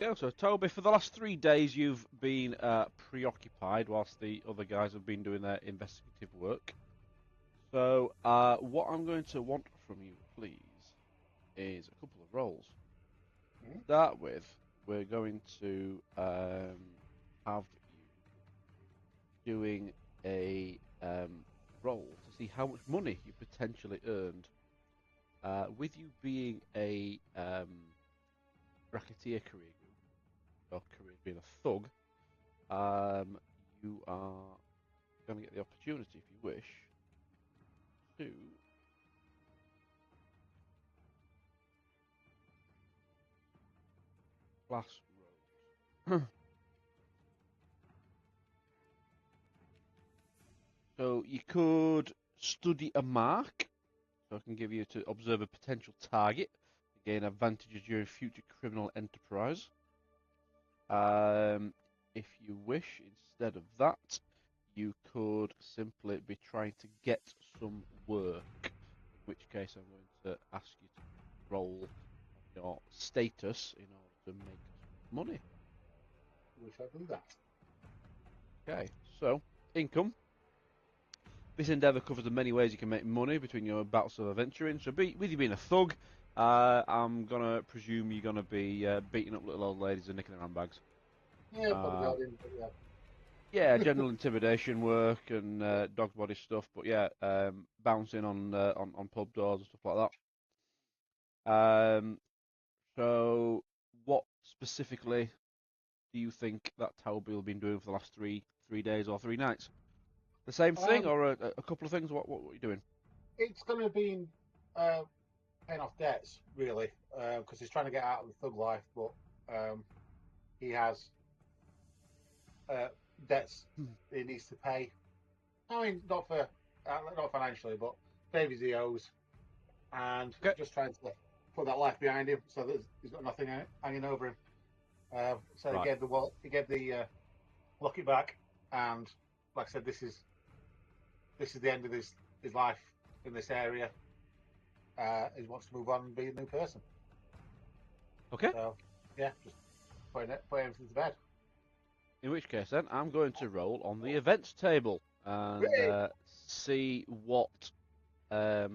Yeah, so Toby, for the last 3 days you've been preoccupied whilst the other guys have been doing their investigative work. So, what I'm going to want from you, please, is a couple of rolls. To Mhm. start with, we're going to have you doing a roll to see how much money you potentially earned. With you being a racketeer career group, or career being a thug, you are going to get the opportunity, if you wish, to class roll. So you could study a mark, so I can give you to observe a potential target, to gain advantages during future criminal enterprise. If you wish, instead of that, you could simply be trying to get some work, in which case I'm going to ask you to roll your status in order to make some money. We shall do that. Okay, so income. This endeavour covers the many ways you can make money between your bouts of adventuring. So, with you being a thug, I'm gonna presume you're gonna be beating up little old ladies and nicking their handbags. Yeah, Uh, bodyguarding, but yeah. yeah, general intimidation work and dog body stuff. But yeah, bouncing on pub doors and stuff like that. So, what specifically do you think that Toby will be doing for the last three days or 3 nights? The same thing, Um, or a couple of things? What are you doing? it's going to be uh, paying off debts, really, because he's trying to get out of the thug life, but he has uh, debts he needs to pay. I mean, not financially, but Davies he owes, and Okay, just trying to put that life behind him so that he's got nothing hanging over him. So he right. gave the wallet, he gave the locket back, and like I said, this is the end of his life in this area. He wants to move on and be a new person. Okay. So yeah, just put everything to bed. In which case, then, I'm going to roll on the events table and Great. see what that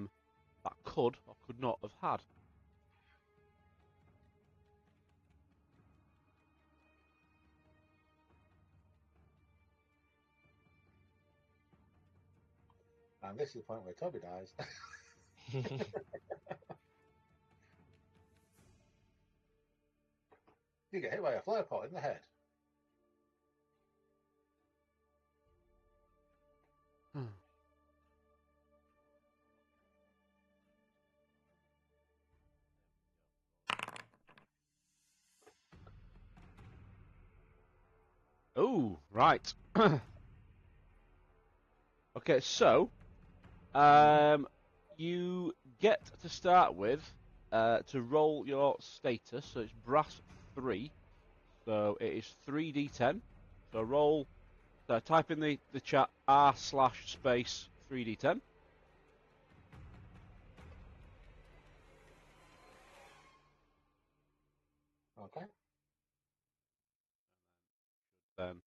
could or could not have had. And this is the point where Toby dies. You get hit by a flower pot in the head. Oh, right. Okay, so um, you get to start with to roll your status. So it's brass 3. So it is 3d10. So roll. So type in the chat r/space 3d10. Okay. Then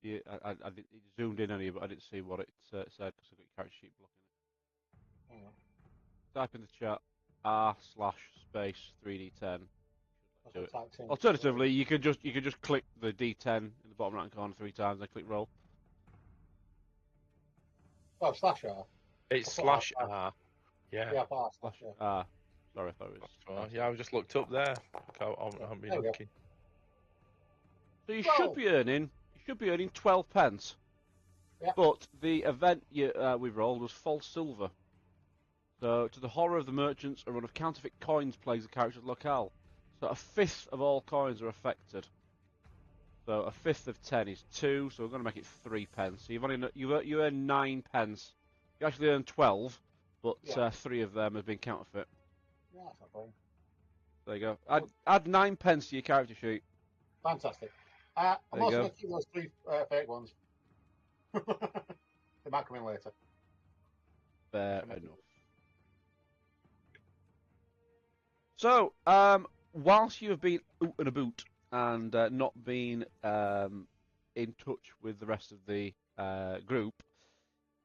it zoomed in on you, but I didn't see what it said because I've got your character sheet blocking Hang on. it. Type in the chat r/space 3d10. That's Do what it. I typed in. Alternatively, you could just click the D10 in the bottom right hand corner 3 times and click roll. Oh, slash R. It's I put R slash slash. R. Yeah, Yeah, I put R slash. Slash Yeah. sorry, I thought it was. that's fine. Yeah, I just looked up there. I haven't been There we go. looking. So you should Roll. be earning 12 pence. Yeah. But the event we rolled was false silver. So, to the horror of the merchants, a run of counterfeit coins plagues the character's locale. So, a fifth of all coins are affected. So, a fifth of 10 is 2, so we're going to make it 3 pence. So, you earn 9 pence. You actually earn 12, but Yeah. 3 of them have been counterfeit. Yeah, that's not fine. There you go. Add 9 pence to your character sheet. Fantastic. There I'm you also go. going to keep those 3 fake ones. They might come in later. Fair enough. So, whilst you have been out and about and not been in touch with the rest of the group,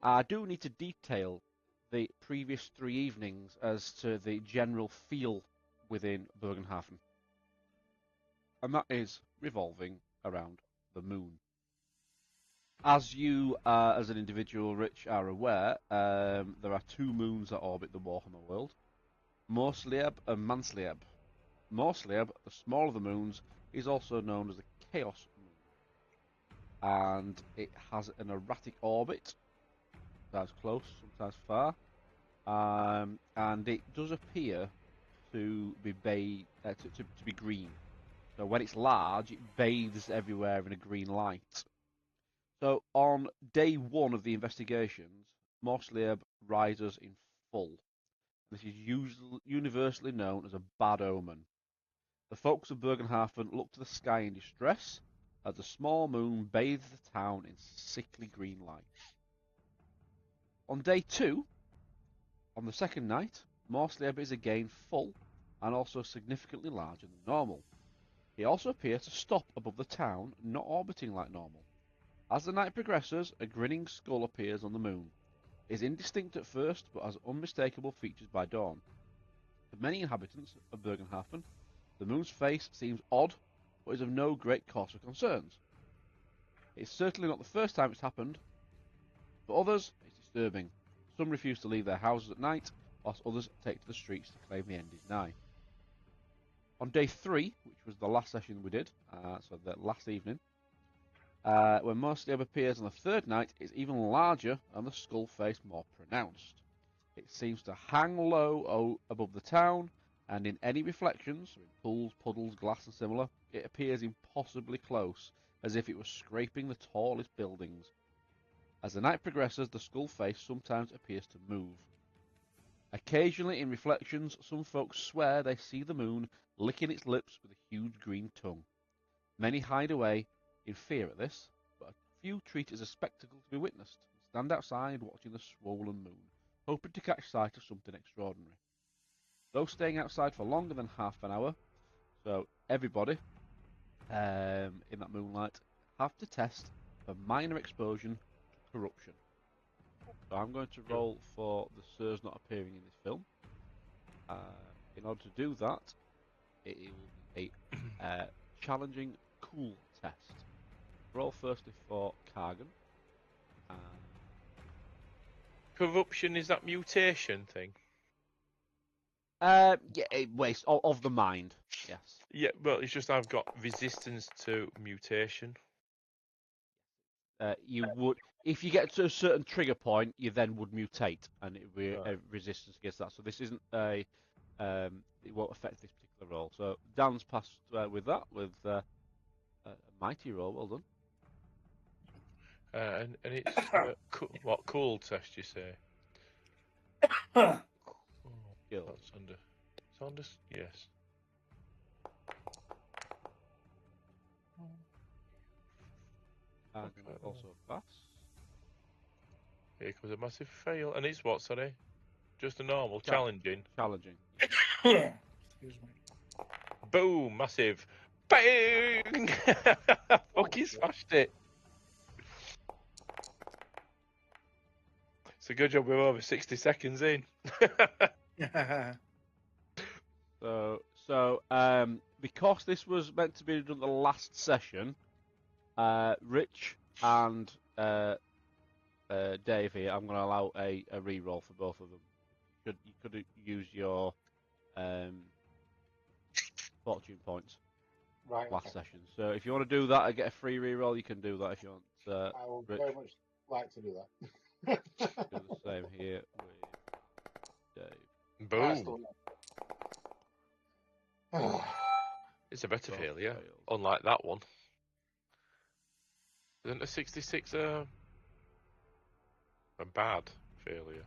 I do need to detail the previous 3 evenings as to the general feel within Bergenhafen. And that is revolving around the moon. As you, as an individual, Rich, are aware, there are 2 moons that orbit the Warhammer world, Morslieb and Manslieb. Morslieb, the smaller of the moons, is also known as the Chaos Moon. And it has an erratic orbit, sometimes close, sometimes far, and it does appear to be to be green. So when it's large, it bathes everywhere in a green light. So on day 1 of the investigations, Morslieb rises in full. This is universally known as a bad omen. The folks of Bergenhafen look to the sky in distress as the small moon bathes the town in sickly green light. On day 2, on the second night, Morslieb is again full and also significantly larger than normal. He also appears to stop above the town, not orbiting like normal. As the night progresses, a grinning skull appears on the moon. It is indistinct at first, but has unmistakable features by dawn. To many inhabitants of Bergenhafen, the moon's face seems odd, but is of no great cause for concerns. It is certainly not the first time it's happened. For others, it's disturbing. Some refuse to leave their houses at night, whilst others take to the streets to claim the end is nigh. On day 3, which was the last session we did, so the last evening, when Morslieb appears on the third night, it's even larger and the skull face more pronounced. It seems to hang low above the town, and in any reflections, in pools, puddles, glass and similar, it appears impossibly close, as if it was scraping the tallest buildings. As the night progresses, the skull face sometimes appears to move. Occasionally, in reflections, some folks swear they see the moon licking its lips with a huge green tongue. Many hide away in fear at this, but a few treat it as a spectacle to be witnessed, and stand outside watching the swollen moon, hoping to catch sight of something extraordinary. Those staying outside for longer than half an hour, so everybody in that moonlight, have to test for minor exposure to corruption. So I'm going to roll for the Sirs not appearing in this film. In order to do that, it will be a challenging cool test. Roll firstly for Kargan. Corruption is that mutation thing? Yeah, waste of the mind. Yes. Yeah, well, it's just I've got resistance to mutation. You would, if you get to a certain trigger point, you then would mutate, and it would be a resistance against that. So this isn't a, it won't affect this particular roll. So Dan's passed with that, with a mighty roll. Well done. And it's what cool test you say? Skill. That's under. It's under. Yes. And also pass. Here comes a massive fail, and it's what? Sorry, just a normal challenging. Challenging. Excuse me. Boom! Massive. Bang! Fucking smashed it. It's a good job we're over 60 seconds in. So, because this was meant to be done the last session, Rich and Dave here, I'm going to allow a re-roll for both of them. You could use your fortune points last session. So if you want to do that and get a free re-roll, you can do that if you want. I would Rich. very much like to do that. Do the same here with Dave. Boom! It's a better failure, unlike that one. Isn't a 66 a bad failure?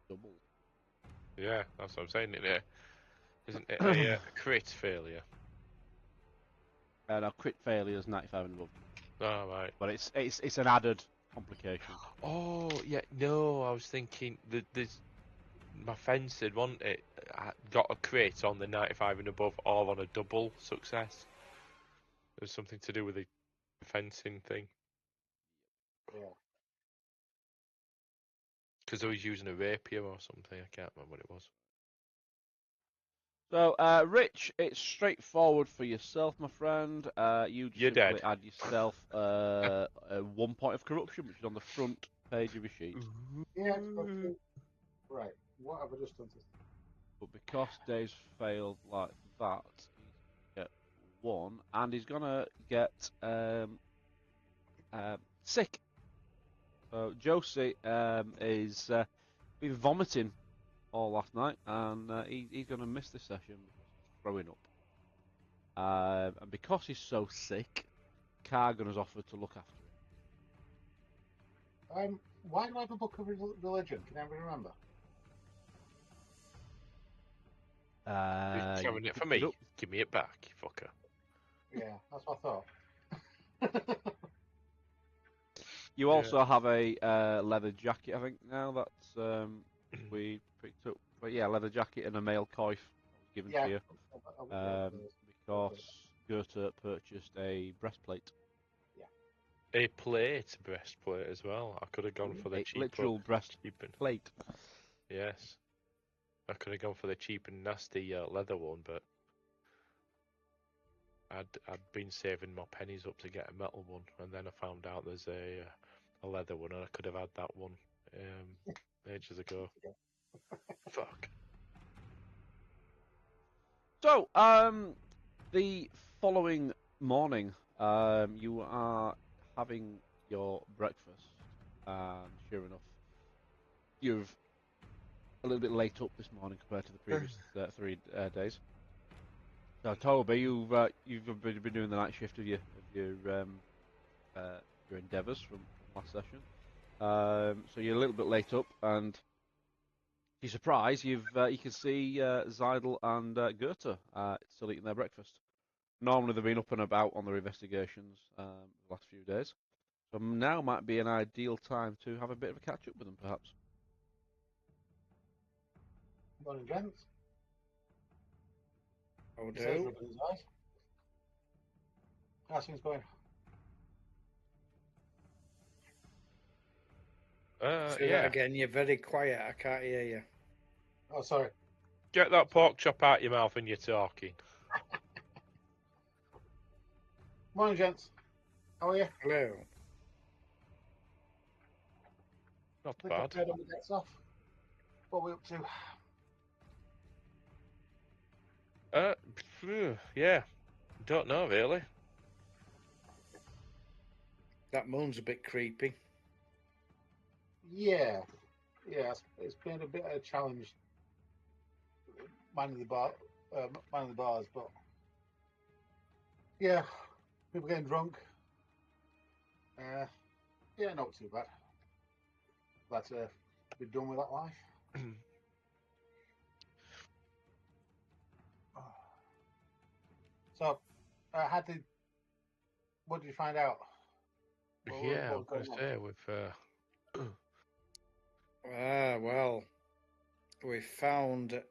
Double. Yeah, that's what I'm saying. Isn't it a crit failure? No, crit failure is 95 and above. Oh, right. But it's an added complication. Oh, yeah, no, I was thinking there's my fence had wanted it. got a crit on the 95 and above or on a double success. There's something to do with the fencing thing. Yeah. Because I was using a rapier or something. I can't remember what it was. So, Rich, it's straightforward for yourself, my friend. You just You're simply dead. add yourself 1 point of corruption, which is on the front page of your sheet. Yeah, it's got two. Right. What have I just done to? But because Dave's failed like that, he's gonna get 1, and he's gonna get sick. So Josie is been vomiting all last night, and he's gonna miss this session because he's throwing up. And because he's so sick, Cargan has offered to look after him. Why do I have a book of religion? Can anybody remember? You're carrying it for picked me. up. Give me it back, you fucker. Yeah, that's what I thought. You also have a leather jacket, I think, now that's we picked up. But yeah, leather jacket and a male coif was given to you because Goethe purchased a breastplate. A plate breastplate as well. I could have gone for the A cheap literal breastplate. Yes. I could have gone for the cheap and nasty leather one, but I'd been saving my pennies up to get a metal one, and then I found out there's a leather one, and I could have had that one ages ago. Fuck. So, the following morning, you are having your breakfast, and sure enough, you're a little bit late up this morning compared to the previous 3 days. So, Toby, you've been doing the night shift of your endeavours from last session. So you're a little bit late up, and to your surprise, you can see Zeidel and Goethe still eating their breakfast. Normally they've been up and about on their investigations the last few days, so now might be an ideal time to have a bit of a catch up with them, perhaps. Morning, gents. Oh, He says do. rubbing his eyes. How's things going? Say that again. You're very quiet. I can't hear you. Oh, sorry. Get that pork chop out your mouth when you're talking. Morning, gents. How are you? Hello. Not I think I've bad. paid all the debts off. What are we up to? Yeah. Don't know really. That moon's a bit creepy. Yeah. It's been a bit of a challenge. Minding the bars, but yeah, people getting drunk. Yeah, not too bad. Glad to be done with that life. So, what did you find out? Yeah, I was going going to say with. Well, we found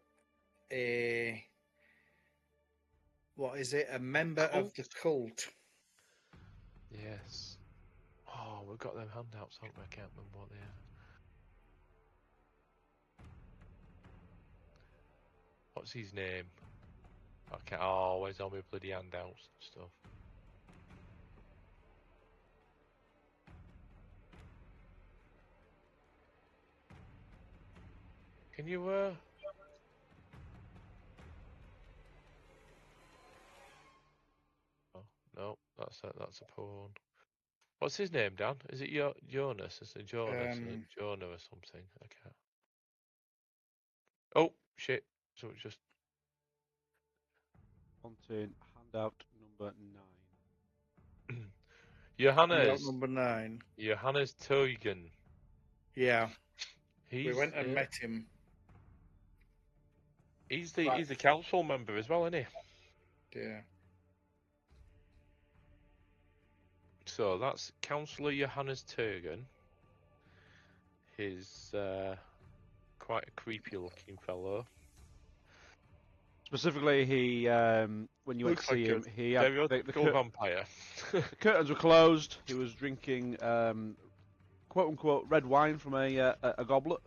what is it? A member of the cult. Yes. Oh, we've got them handouts, haven't we? I can't remember what they are. What's his name? Okay. Oh, where's all my bloody handouts and stuff? Can you Oh, no, that's a pawn. What's his name, Dan? Is it Jonas? Is it Jonas? Is it Jonah or something? I can't. Oh shit! So it's just Contain handout number 9. Johannes. Number 9. Johannes Teugen. Yeah. We went and met him. He's the council member as well, isn't he? Yeah. So that's Councillor Johannes Teugen. He's quite a creepy looking fellow. Specifically, he when you went to Looks see like him, a he had stereotypical vampire. the curtains were closed. He was drinking quote unquote red wine from a goblet.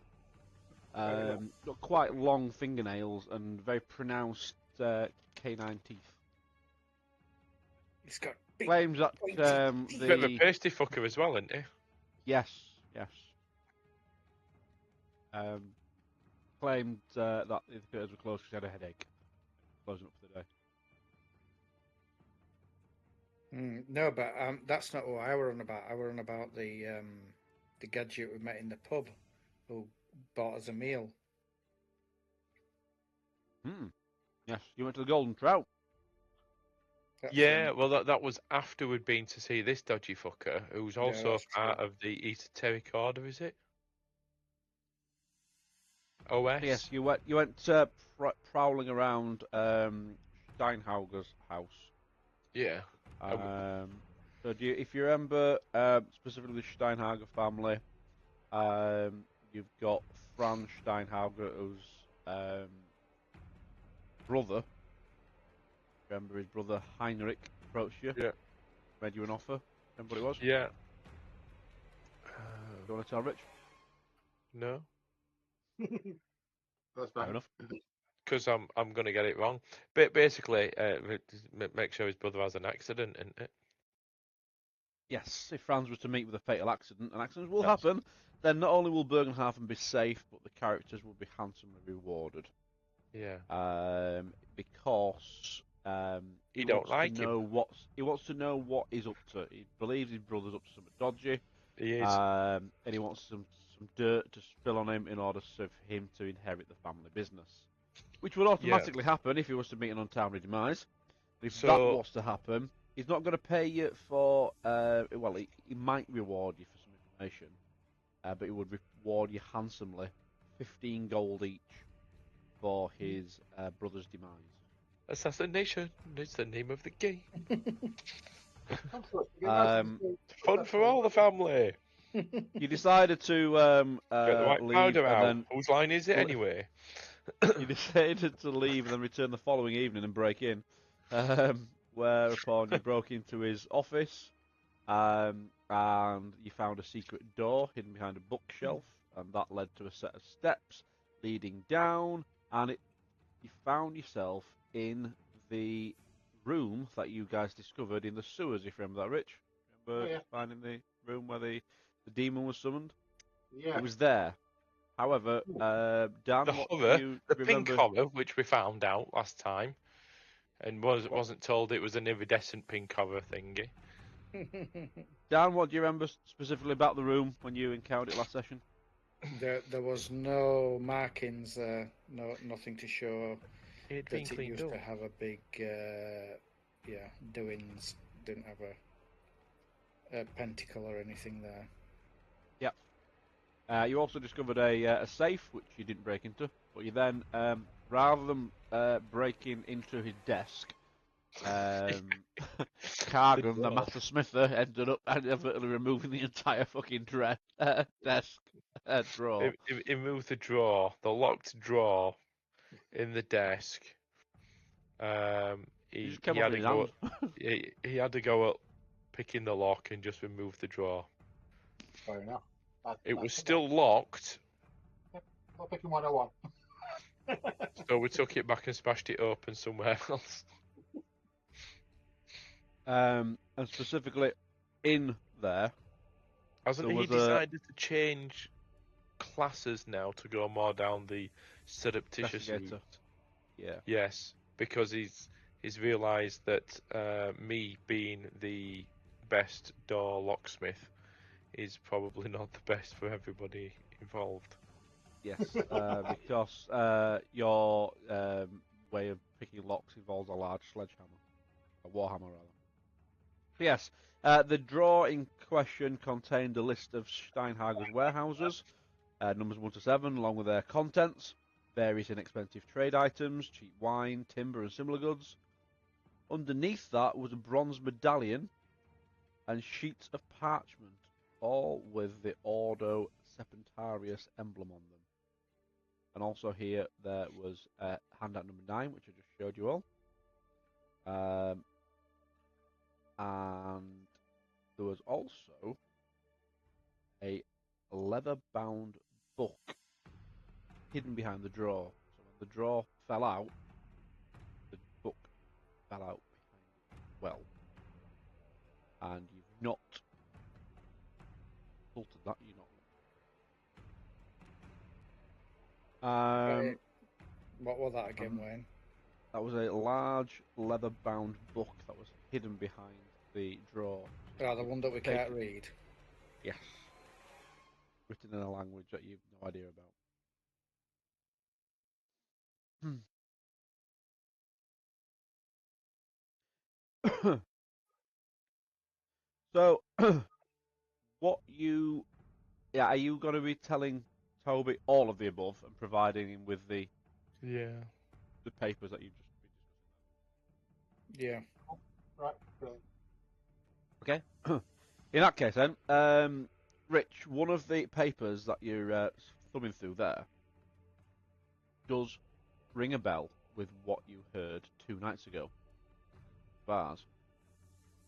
Got quite long fingernails and very pronounced canine teeth. He's got big Claims that pointy teeth. Bit of a pasty fucker as well, isn't he? yes. Claimed that the curtains were closed because he had a headache. Closing up for the day. No, but that's not what I were on about. I were on about the gadget we met in the pub who bought us a meal. Yes, you went to the Golden Trout. Yeah, well, that was after we'd been to see this dodgy fucker, who's also that's part true. of the Esoteric Order, is it? OS? Yes, you went prowling around Steinhauger's house. Yeah. So if you remember specifically the Steinhager family, you've got Franz Steinhauger, who's brother. Remember his brother Heinrich approached you? Yeah. Made you an offer? Remember what it was? Yeah. Do you want to tell Rich? No. That's Fair fine. enough. Because I'm going to get it wrong. But basically, make sure his brother has an accident, isn't it? Yes, if Franz was to meet with a fatal accident, and accidents will Yes. happen, then not only will Bergenhafen be safe, but the characters will be handsomely rewarded. Yeah. Because He don't wants like to know he wants to know what he's up to. He believes his brother's up to something dodgy. He is. And he wants some dirt to spill on him in order for him to inherit the family business, which would automatically happen if he was to meet an untimely demise. If that was to happen, he's not going to pay you for. Well, he might reward you for some information, but he would reward you handsomely, 15 gold each for his brother's demise. Assassination is the name of the game. Fun for all the family. You decided to Get the white leave, powder and out. then Whose line is it anyway? you decided to leave and then return the following evening and break in. Whereupon you broke into his office, and you found a secret door hidden behind a bookshelf, and that led to a set of steps leading down, and you found yourself in the room that you guys discovered in the sewers, if you remember that, Rich? Remember finding the room where the demon was summoned? Yeah. It was there. However, Dan, the pink horror, which we found out last time, and wasn't told it was an iridescent pink horror thingy. Dan, what do you remember specifically about the room when you encountered it last session? There was no markings, nothing to show It that it used to have a big, doings. Didn't have a pentacle or anything there. Yep. You also discovered a safe, which you didn't break into, but you then, rather than breaking into his desk, Cargan, the master smither, ended up inadvertently removing the entire fucking desk drawer. He moved the drawer, the locked drawer, in the desk. He had to go. He had to go up, picking the lock, and just remove the drawer. Fair enough. It was still locked. Not picking 101. So we took it back and smashed it open somewhere else. And specifically in there. Hasn't he decided to change classes now to go more down the surreptitious route? Yeah. Yes, because he's realised that me being the best door locksmith is probably not the best for everybody involved. Yes, because your way of picking locks involves a large sledgehammer, a warhammer rather. But yes, the drawer in question contained a list of Steinhager's warehouses, numbers 1 to 7, along with their contents, various inexpensive trade items, cheap wine, timber, and similar goods. Underneath that was a bronze medallion and sheets of parchment, all with the Ordo Serpentarius emblem on them. And also here there was handout number 9, which I just showed you all. And there was also a leather-bound book hidden behind the drawer. So when the drawer fell out, the book fell out behind it as well. And you've not consulted that, you're not. What was that again, Wayne? That was a large leather-bound book that was hidden behind the drawer. Oh, the one that we can't read. Yes. Written in a language that you've no idea about. So, are you going to be telling Toby all of the above and providing him with the papers that you've just been discussing? Yeah. Right, brilliant. Okay. In that case, then, Rich, one of the papers that you're thumbing through there does ring a bell with what you heard 2 nights ago, Bars,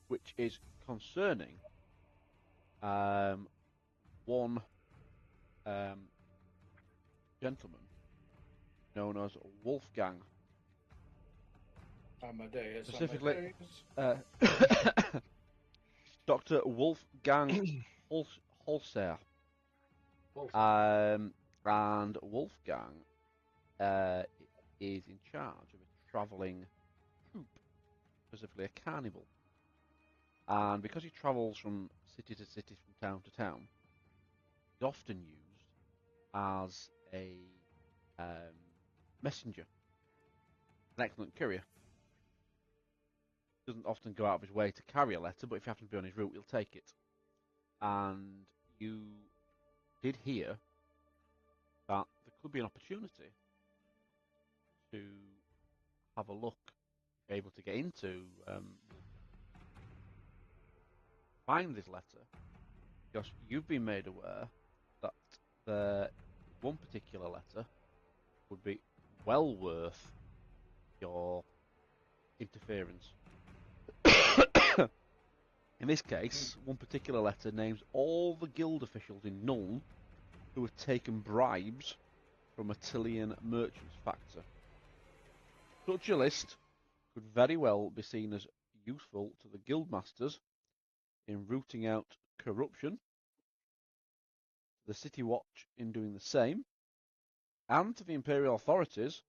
which is concerning one gentleman known as Wolfgang. Amadeus. Specifically, Dr. Wolfgang Holzer. And Wolfgang is in charge of a travelling troupe, specifically a carnival. And because he travels from city to city, from town to town, he's often used as a messenger, an excellent courier. Doesn't often go out of his way to carry a letter, but if you happen to be on his route, he'll take it. And you did hear that there could be an opportunity to have a look, be able to get into find this letter, because you've been made aware that the one particular letter would be well worth your interference. In this case, one particular letter names all the guild officials in Nuln who have taken bribes from a Tillian merchants factor. Such a list could very well be seen as useful to the guildmasters in rooting out corruption, the City Watch in doing the same, and to the imperial authorities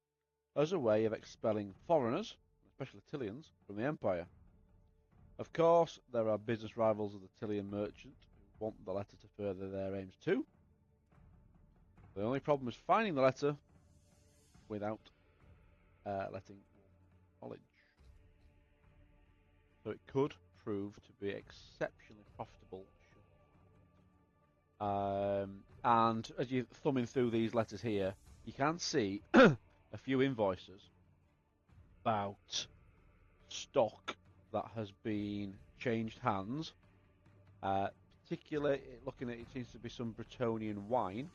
as a way of expelling foreigners, especially Tillians, from the Empire. Of course, there are business rivals of the Tillian merchant who want the letter to further their aims too. The only problem is finding the letter without letting knowledge. So it could prove to be exceptionally profitable. And as you're thumbing through these letters here, you can see a few invoices about stock that has been changed hands. Particularly looking at it, seems to be some Bretonian wine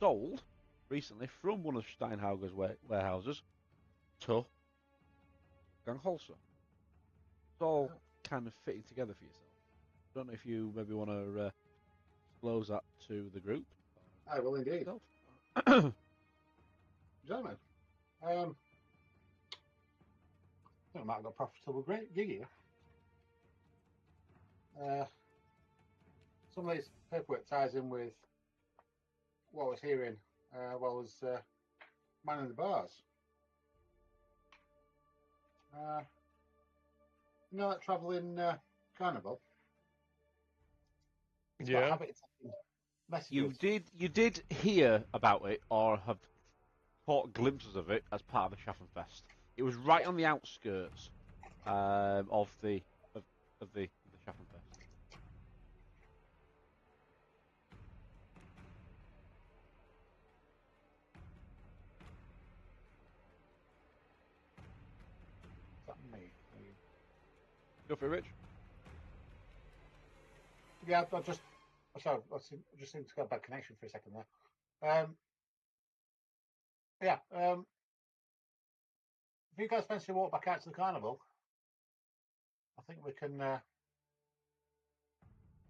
sold recently from one of Steinhauger's warehouses to Gangholzer. It's all kind of fitting together for yourself. I don't know if you maybe want to disclose that to the group. I will indeed. Gentlemen, I think I might have got a profitable gig here. Some of this paperwork ties in with what I was hearing while I was manning the bars. You know that travelling Carnival? It's got a habit of taking messages. You did hear about it or have caught glimpses of it as part of the Schaffenfest. It was right on the outskirts of the Schaffenfest. Is that me? Go for it, Rich. Yeah, I just seemed to get a bad connection for a second there. if you guys fancy to walk back out to the carnival, I think we can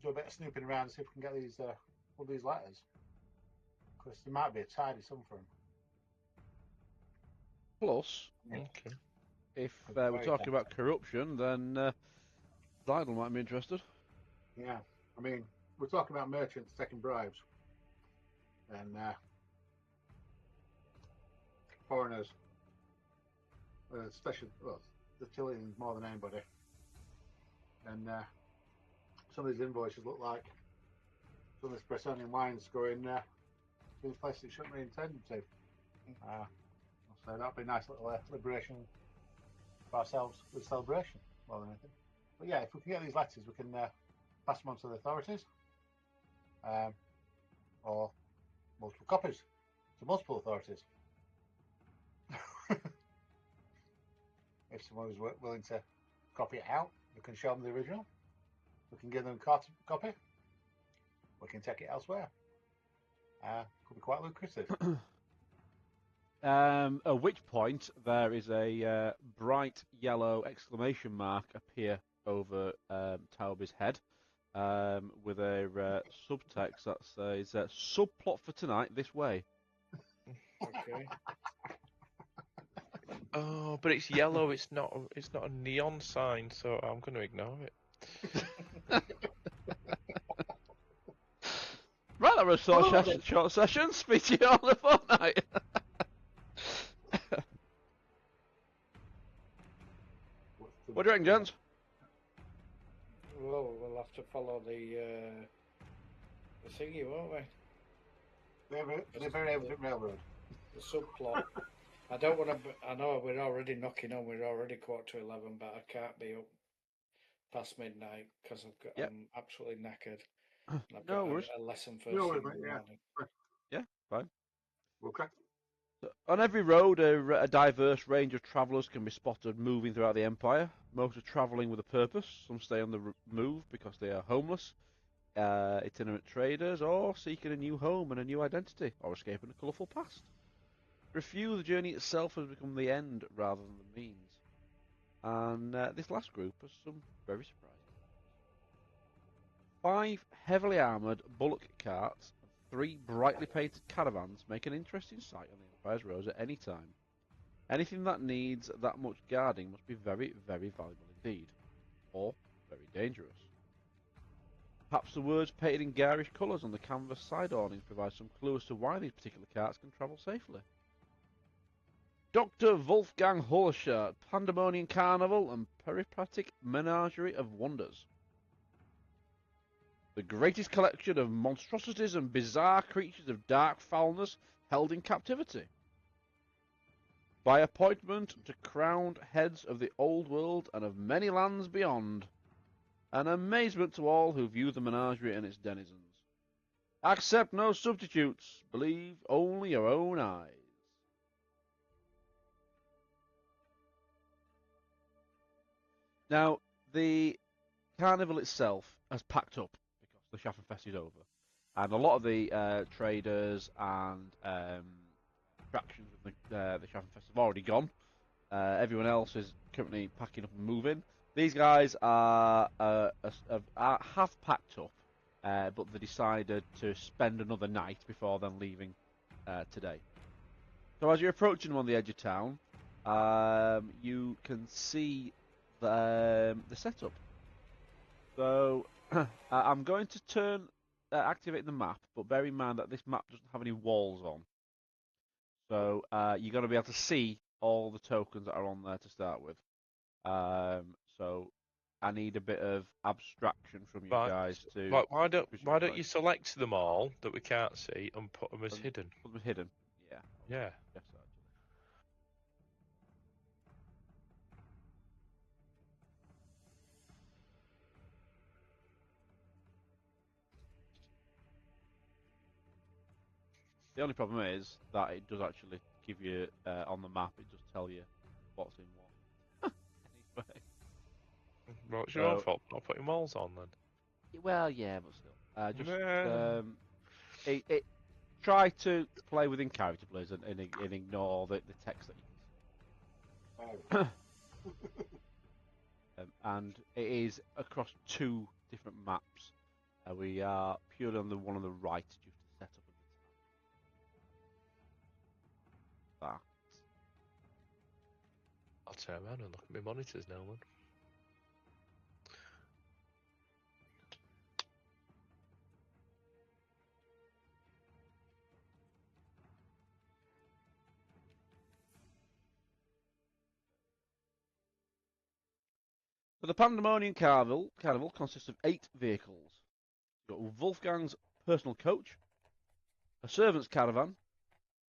do a bit of snooping around and see if we can get these all these letters, because there might be a tidy sum for them. Plus, Okay. if we're talking about corruption, then Zidle might be interested. Yeah, I mean, we're talking about merchants taking bribes, and foreigners, especially the Chileans more than anybody. And some of these invoices look like some of this Brazilian wine's going to these places it shouldn't be intended to. So that'd be a nice little liberation for ourselves with celebration more than anything. But yeah, if we can get these letters, we can pass them on to the authorities, or multiple copies to multiple authorities. If someone was willing to copy it out, we can show them the original. We can give them a copy. We can take it elsewhere. Could be quite lucrative. At which point there is a bright yellow exclamation mark appear over Taube's head, with a subtext that says "subplot for tonight this way." Okay. Oh, but it's yellow. It's not. It's not a neon sign, so I'm going to ignore it. Right, that was a short session. Speak to you on the fortnight. What do you reckon, gents? Well, we'll have to follow the thingy, won't we? The very evident railroad. The subplot. I don't want to. I know we're already knocking on. We're already 11:15, but I can't be up past midnight because I'm absolutely knackered. I've got a lesson first thing in the morning. Yeah, fine. Okay. On every road, a diverse range of travellers can be spotted moving throughout the Empire. Most are travelling with a purpose. Some stay on the move because they are homeless, itinerant traders, or seeking a new home and a new identity, or escaping a colourful past. For a few, the journey itself has become the end rather than the means. And this last group has some very surprising. 5 heavily armoured bullock carts and 3 brightly painted caravans make an interesting sight on the Empire's roads at any time. Anything that needs that much guarding must be very, very valuable indeed, or very dangerous. Perhaps the words painted in garish colours on the canvas side awnings provide some clue as to why these particular carts can travel safely. Dr. Wolfgang Holscher, Pandemonium Carnival and Peripatetic Menagerie of Wonders. The greatest collection of monstrosities and bizarre creatures of dark foulness held in captivity. By appointment to crowned heads of the old world and of many lands beyond. An amazement to all who view the menagerie and its denizens. Accept no substitutes. Believe only your own eyes. Now, the carnival itself has packed up because the Schaffenfest is over. And a lot of the traders and attractions of the Schaffenfest have already gone. Everyone else is currently packing up and moving. These guys have packed up, but they decided to spend another night before then leaving today. So as you're approaching them on the edge of town, you can see the setup. So I'm going to activate the map, but bear in mind that this map doesn't have any walls on. So you're going to be able to see all the tokens that are on there to start with. So I need a bit of abstraction from you guys to. Why don't you select them all that we can't see and put them as hidden? Put them hidden. Yeah. Yeah. Yes, actually. The only problem is that it does actually give you on the map. It does tell you what's in what. Anyway. Well, it's your own fault not putting walls on then. Well, yeah, but still, try to play within character, please, and ignore the text that you can see. Oh. And it is across 2 different maps. We are purely on the one on the right due to set up of that. I'll turn around and look at my monitors now, then. So the Pandemonium Carnival consists of 8 vehicles. You've got Wolfgang's personal coach, a servant's caravan,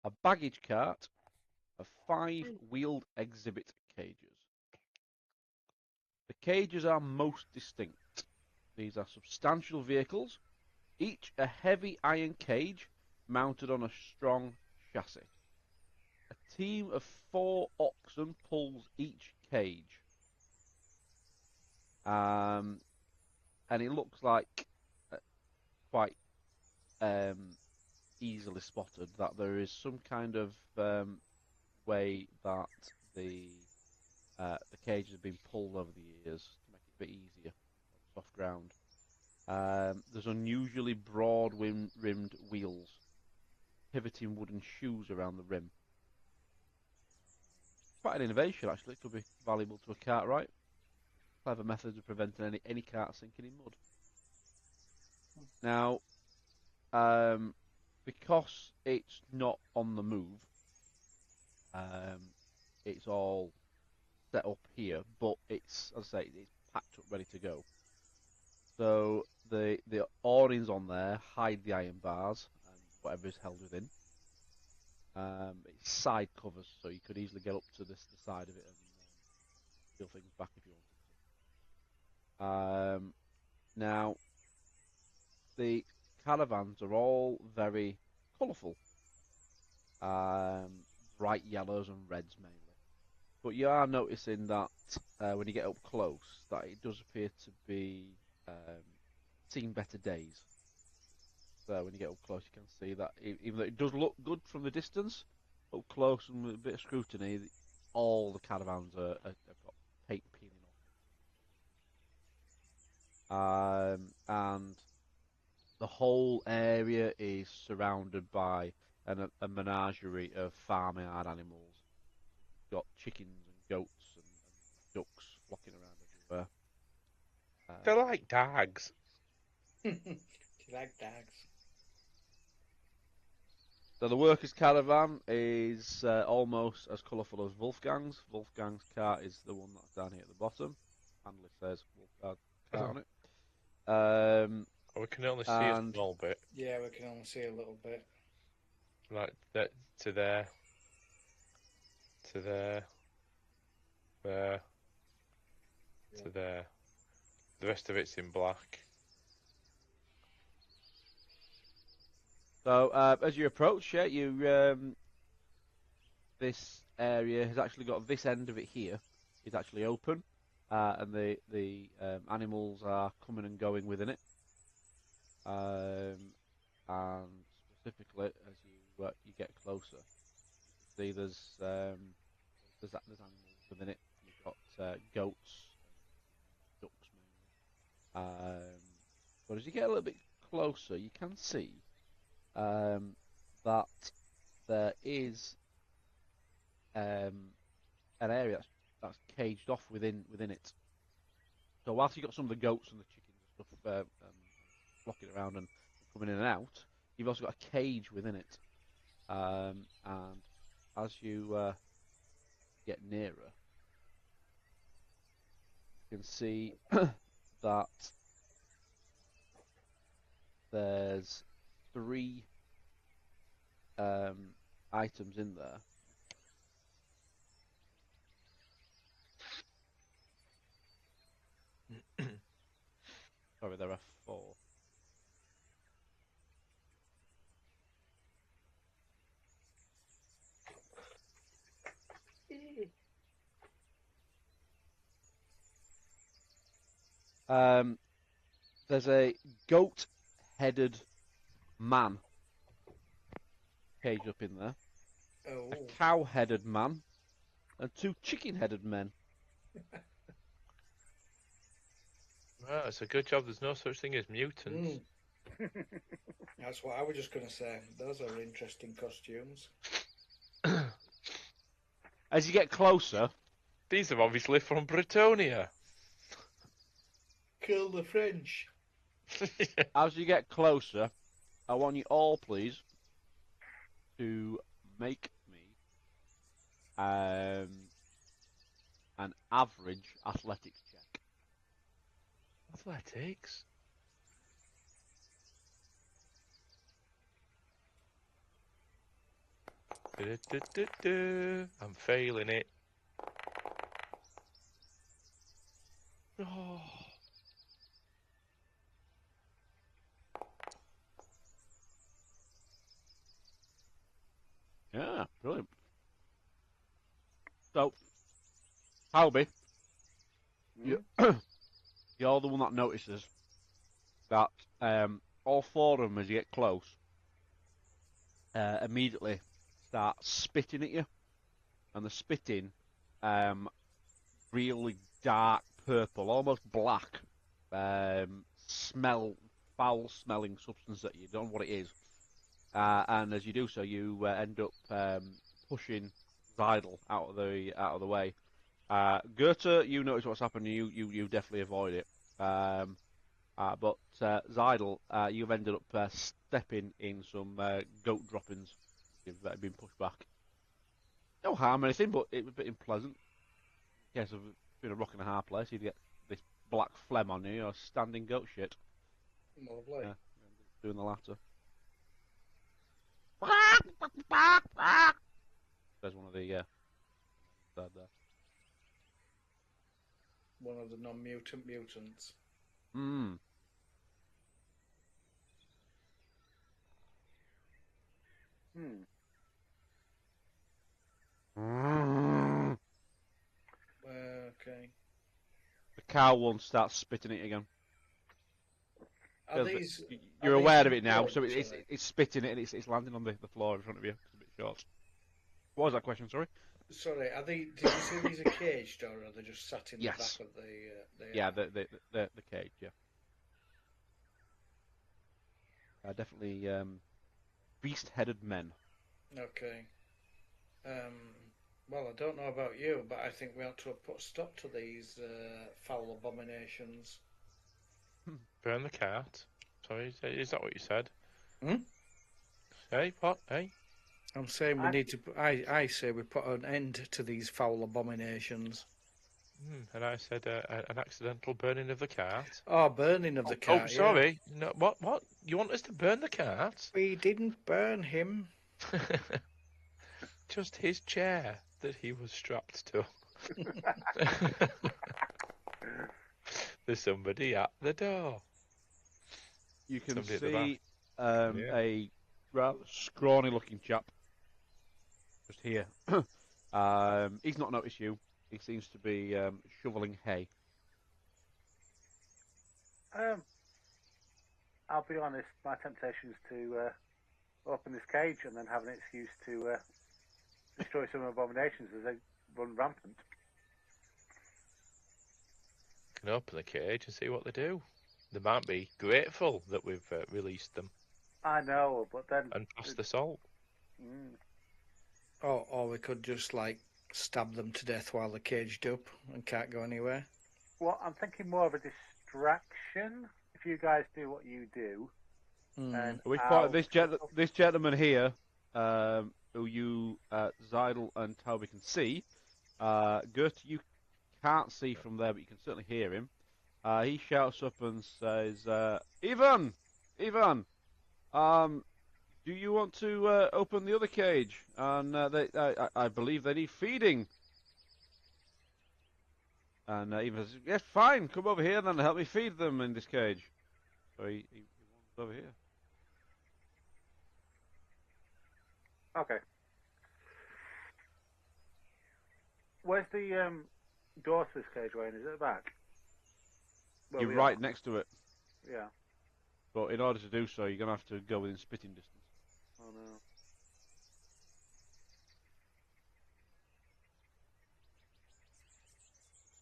a baggage cart, and 5-wheeled exhibit cages. The cages are most distinct. These are substantial vehicles, each a heavy iron cage mounted on a strong chassis. A team of 4 oxen pulls each cage. And it looks like quite easily spotted that there is some kind of way that the cage has been pulled over the years to make it a bit easier on soft ground. There's unusually broad-rimmed wheels, pivoting wooden shoes around the rim. Quite an innovation, actually. It could be valuable to a cart, right? Clever methods of preventing any cart sinking in mud. Now, because it's not on the move, it's all set up here, but it's, as I say, it's packed up, ready to go. So the awnings on there hide the iron bars and whatever is held within. It's side covers, so you could easily get up to the side of it and peel things back if you wanted to. Now, the caravans are all very colourful, bright yellows and reds mainly. But you are noticing that when you get up close, that it does appear to be seen better days. So when you get up close, you can see that even though it does look good from the distance, up close and with a bit of scrutiny, all the caravans have got paint peeling off. And the whole area is surrounded by a menagerie of farmyard animals. You've got chickens and goats and ducks flocking around everywhere. They're like dogs. Do you like dogs? So the workers' caravan is almost as colourful as Wolfgang's. Wolfgang's cart is the one that's down here at the bottom. Handler says Wolfgang cart on it. We can only see a small bit. Yeah, we can only see a little bit. Like that to there, to there, there, to there. The rest of it's in black. So as you approach, this area has actually got this end of it here is actually open, and the animals are coming and going within it. And specifically, as you get closer, you see there's animals within it. You've got goats, ducks mainly. But as you get a little bit closer, you can see that there is an area that's caged off within it. So whilst you've got some of the goats and the chickens and stuff flocking around and coming in and out, you've also got a cage within it. And as you get nearer, you can see that there's 3 items in there. Sorry, there are 4. There's a goat-headed man caged up in there. Oh. A cow-headed man, and 2 chicken-headed men. Well, it's a good job there's no such thing as mutants. That's what I was just going to say. Those are interesting costumes. As you get closer... These are obviously from Britonia. Kill the French. As you get closer, I want you all, please, to make me an average athletics check. Athletics? I'm failing it. Oh. Yeah, brilliant. So, Halby, you're the one that notices that all 4 of them, as you get close, immediately start spitting at you, and the spitting, really dark purple, almost black, foul-smelling substance that you don't know what it is. And as you do so, you end up pushing Zidle out of the way. Goethe, you notice what's happening. You definitely avoid it. But Zidle, you've ended up stepping in some goat droppings. You've been pushed back. No harm or anything, but it was a bit unpleasant. In case of being a rock and a hard place, you'd get this black phlegm on you or standing goat shit. Lovely. Doing the latter. There's one of the there. One of the non-mutant mutants. Hmm. Okay. The cow one starts spitting it again. Are these? You're aware of it now, so important, it's spitting it and it's landing on the floor in front of you. It's a bit short. What was that question? Sorry. Sorry, are they? Did you say these are caged, or are they just sat in the back of the? Yeah, the cage. Yeah. Definitely beast-headed men. Okay. Well, I don't know about you, but I think we ought to have put a stop to these foul abominations. Burn the cart. Sorry, is that what you said? Hmm? Hey, what? Hey? I'm saying we need to. I say we put an end to these foul abominations. And I said an accidental burning of the cart. Oh, burning of the cart. Oh, sorry. Yeah. No, what? You want us to burn the cart? We didn't burn him. Just his chair that he was strapped to. There's somebody at the door. You can Somebody see a rather scrawny-looking chap just here. He's not noticed you. He seems to be shoveling hay. I'll be honest, my temptation is to open this cage and then have an excuse to destroy some abominations as they run rampant. Can open the cage and see what they do. They might be grateful that we've released them. I know, but then... And pass the salt. Or we could just, stab them to death while they're caged up and can't go anywhere. Well, I'm thinking more of a distraction. If you guys do what you do... This gentleman here, who you, Zidle and Toby can see, Gert, you can't see from there, but you can certainly hear him. He shouts up and says, Ivan! Do you want to open the other cage? And I believe they need feeding. And Ivan says, yes, fine, come over here then and help me feed them in this cage. So he wants over here. Okay. Where's the door to this cage, Wayne? Is it at the back? Well, You're right next to it. Yeah. But in order to do so, you're going to have to go within spitting distance. Oh, no.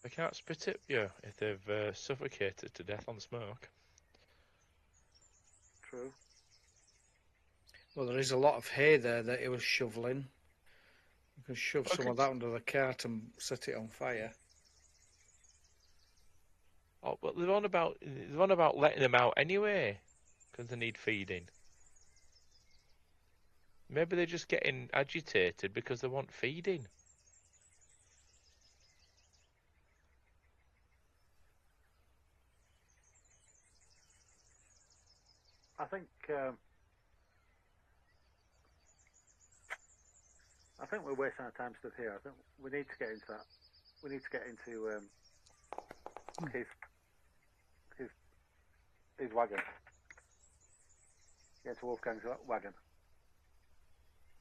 They can't spit at you if they've suffocated to death on smoke. True. Well, there is a lot of hay there that he was shoveling. You can shove some of that under the cart and set it on fire. Oh, but they're on about letting them out anyway, because they need feeding. Maybe they're just getting agitated because they want feeding. I think we're wasting our time stood here. I think we need to get into that. We need to get into his wagon. Get into Wolfgang's wagon.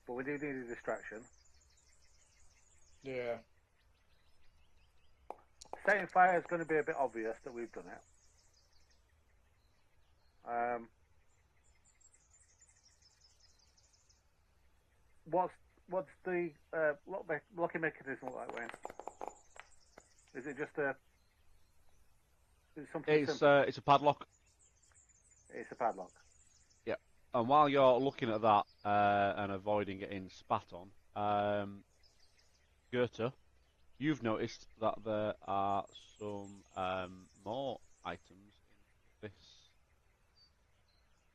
But we do need a distraction. Yeah. Setting fire is going to be a bit obvious that we've done it. What's the locking mechanism look like, Wayne? Is it just a? Is it something simple? It's a padlock. It's a padlock. Yeah. And while you're looking at that and avoiding getting spat on, Goethe, you've noticed that there are some more items in this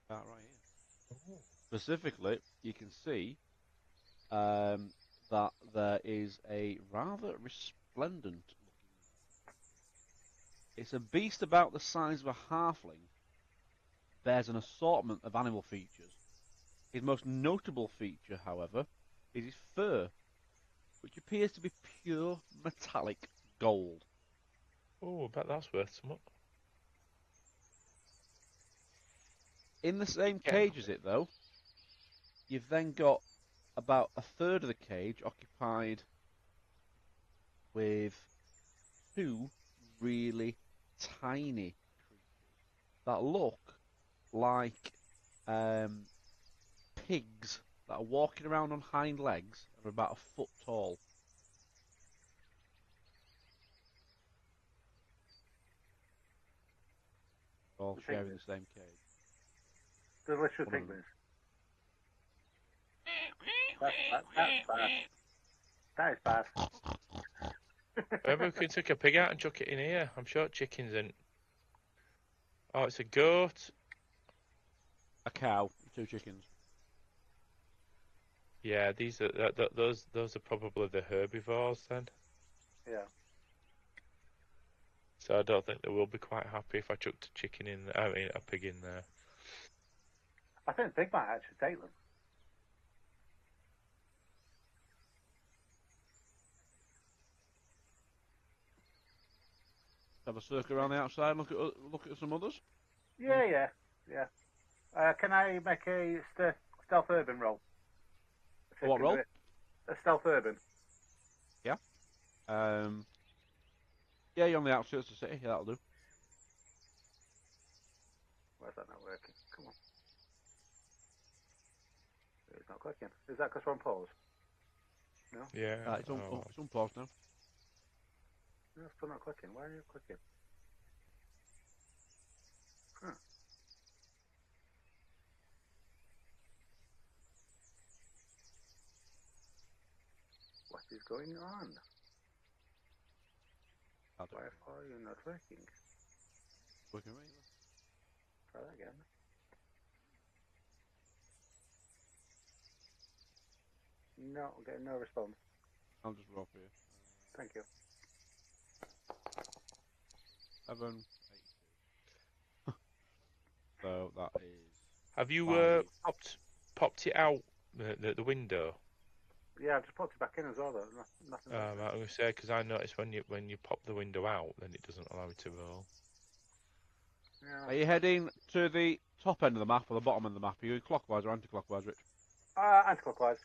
cart right here. Specifically, you can see that there is a rather resplendent looking. It's a beast about the size of a halfling. Bears an assortment of animal features. His most notable feature, however, is his fur, which appears to be pure metallic gold. Oh, I bet that's worth something. In the same cage as it, though, you've then got about a third of the cage occupied with two really tiny creatures that look like pigs that are walking around on hind legs and are about a foot tall. All sharing the same cage. Delicious pigmies. That's bad. That is bad. Maybe we could take a pig out and chuck it in here. I'm sure chicken's in. Oh, it's a goat. A cow, 2 chickens. Yeah, these are those are probably the herbivores then. Yeah. So I don't think they will be quite happy if I chucked a chicken in. I mean, a pig in there. I think the pig might actually take them. Have a circle around the outside and look at some others. Yeah. Can I make a stealth urban roll? A what roll? A stealth urban. Yeah. Yeah, you're on the outskirts of the city. Yeah, that'll do. Where's that not working? Come on. It's not clicking. Is that because we're on pause? No? Yeah. It's on pause now. No, it's still not clicking. Why are you clicking? Huh. What is going on? Why are you not working? Working right. Try that again. No, I'm getting no response. I'll just roll for you. Thank you. 7, 8. So that is. Have you 5. popped it out the window? Yeah, I just popped it back in as well. Though. Nothing. I'm going to say because I noticed when you pop the window out, then it doesn't allow you to roll. Yeah. Are you heading to the top end of the map or the bottom end of the map? Are you clockwise or anti-clockwise, Rich? Anti-clockwise.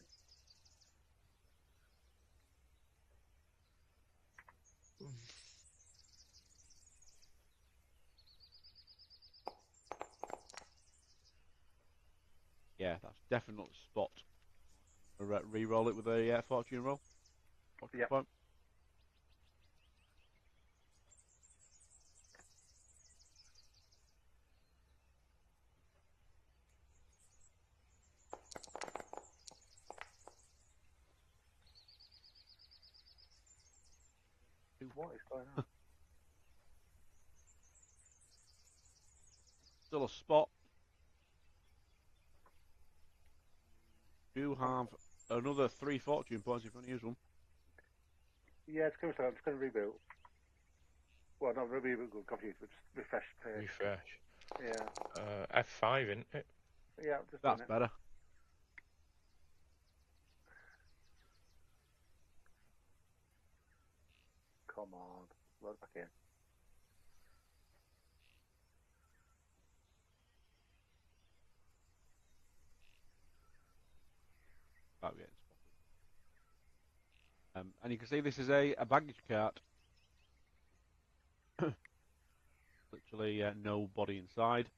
Yeah, that's definitely spot. Re-roll it with a fortune roll. Fortune point. what is going on? Still a spot. You have another 3 fortune points if you want to use one. Yeah, it's coming. I'm just going to reboot. Well, not reboot, confused, but just refresh the page. Refresh. Yeah. F5, isn't it? Yeah, just That's better. Come on, load back in. About getting spotted. And you can see this is a baggage cart. Literally nobody inside,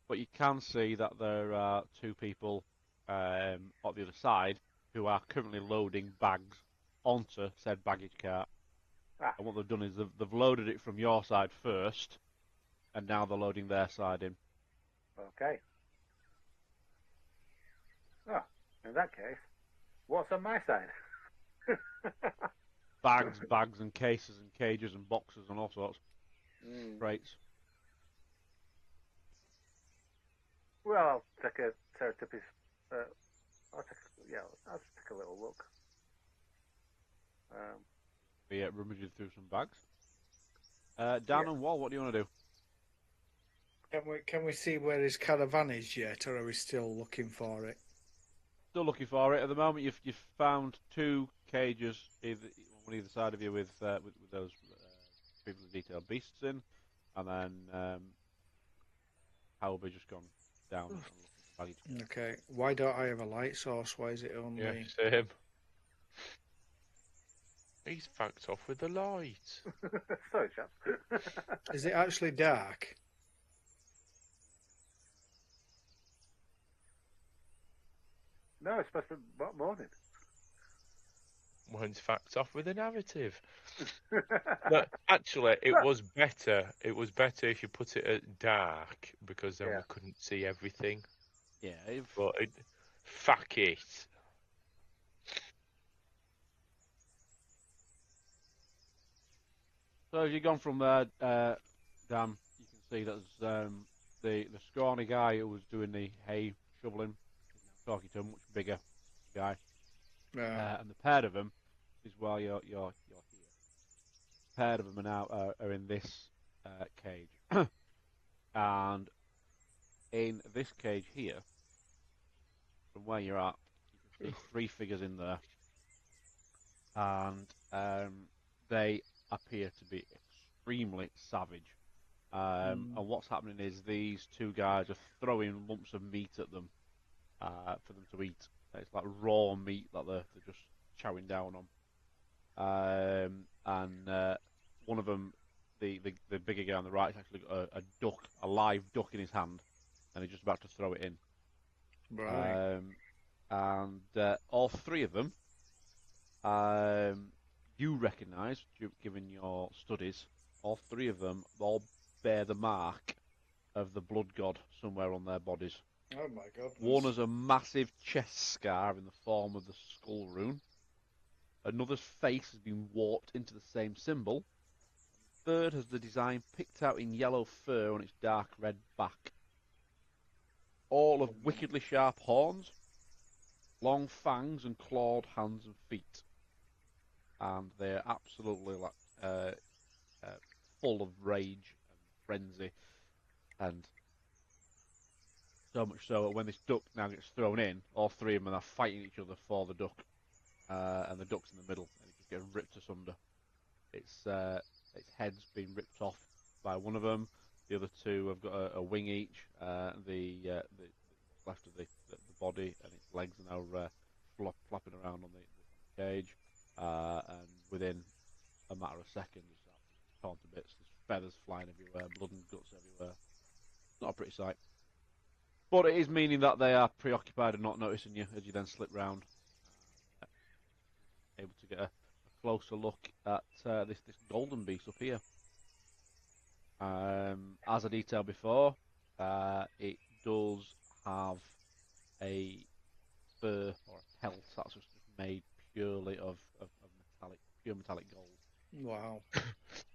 but you can see that there are 2 people on the other side who are currently loading bags onto said baggage cart. And what they've done is they've loaded it from your side first, and now they're loading their side in. Okay. Oh, in that case, what's on my side? Bags and cases and cages and boxes and all sorts. Crates. Well, I'll take a Serendipitous. I'll just take a little look. Be rummaging through some bags. Dan and Wall, what do you want to do? Can we see where his caravan is yet, or are we still looking for it? Still looking for it. At the moment, you've found 2 cages, on either side of you, with those previously detailed beasts in, and then Howard just gone down. Okay. Why don't I have a light source? Why is it only? Yeah, same. He's fucked off with the light. Sorry, chaps. Is it actually dark? No, it's supposed to be morning. One's fucked off with a narrative. No, actually, it was better. It was better if you put it at dark, because then we couldn't see everything. Yeah. But fuck it. So as you've gone from there, Dan, you can see that there's the scrawny guy who was doing the hay shoveling is now talking to a much bigger guy, and the pair of them is while you're here. The pair of them are now are in this cage, and in this cage here, from where you're at, you can see 3 figures in there, and they appear to be extremely savage. And what's happening is these 2 guys are throwing lumps of meat at them for them to eat. It's like raw meat that they're just chowing down on. And one of them, the bigger guy on the right, has actually got a duck, a live duck in his hand, and he's just about to throw it in. Right. And all 3 of them, you recognise, given your studies, all 3 of them all bear the mark of the blood god somewhere on their bodies. Oh my goodness. One has a massive chest scar in the form of the skull rune. Another's face has been warped into the same symbol. The third has the design picked out in yellow fur on its dark red back. All have wickedly sharp horns, long fangs and clawed hands and feet. And they're absolutely full of rage and frenzy, and so much so that when this duck now gets thrown in, all 3 of them are fighting each other for the duck, and the duck's in the middle, and it just gets ripped asunder. Its head's been ripped off by one of them. The other 2 have got a wing each. The left of the body and its legs are now flapping around on the cage. And within a matter of seconds, it's torn to bits. There's feathers flying everywhere, blood and guts everywhere. Not a pretty sight. But it is meaning that they are preoccupied and not noticing you as you then slip round. Able to get a closer look at this golden beast up here. As I detailed before, it does have a fur or a pelt that's just made purely of pure metallic gold. Wow.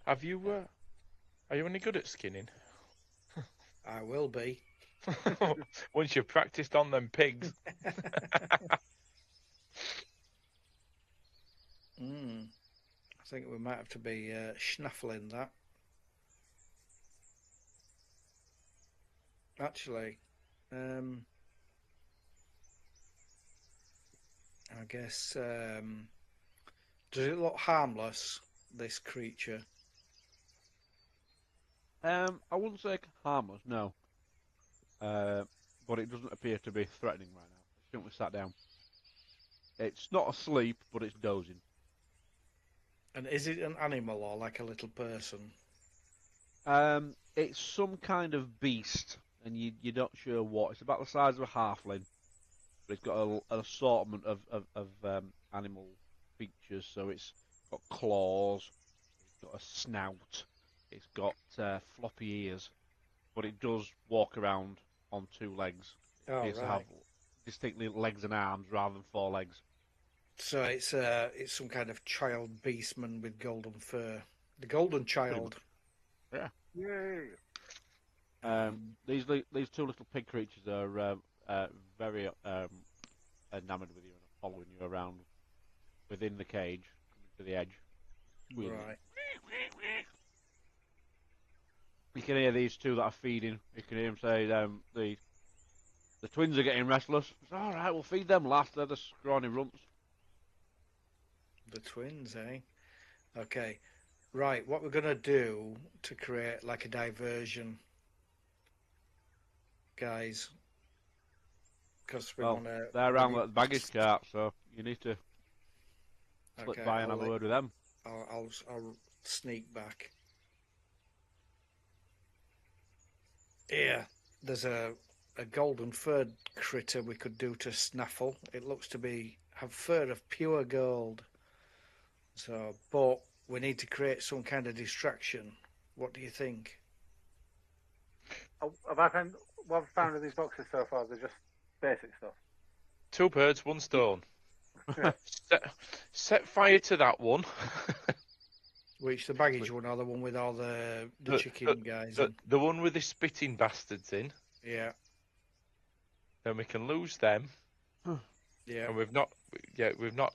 Have you? Are you any good at skinning? I will be. Once you've practiced on them pigs. I think we might have to be schnaffling that. Actually, I guess, does it look harmless, this creature? I wouldn't say harmless, no. But it doesn't appear to be threatening right now. It's currently sat down. It's not asleep, but it's dozing. And is it an animal or like a little person? It's some kind of beast, and you're not sure what. It's about the size of a halfling, but it's got an assortment of animal features. So it's got claws, it's got a snout, it's got floppy ears, but it does walk around on two legs. It Oh, appears to have right. distinctly legs and arms rather than four legs. So it's some kind of child beastman with golden fur. The golden Pretty child. much. Yeah. Yay! These two little pig creatures are very enamored with you and are following you around within the cage, coming to the edge. Squealing. Right. You can hear these two that are feeding. You can hear them say, the twins are getting restless. It's all right, we'll feed them last. They're the scrawny rumps. The twins, eh? Okay. Right, what we're going to do to create like a diversion, guys, because we want to... they're around like the baggage cart, so you need to slip Okay, by and have a word with them. I'll sneak back. Here, there's a golden fur critter we could do to snaffle. It looks to have fur of pure gold. So, but we need to create some kind of distraction. What do you think? Have I found what I've found in these boxes so far? They're just basic stuff. 2 birds, 1 stone. Yeah. Set fire to that one. Which, the baggage one or the one with all the chicken guys in? The one with the spitting bastards in. Yeah. Then we can lose them. Yeah. And we've not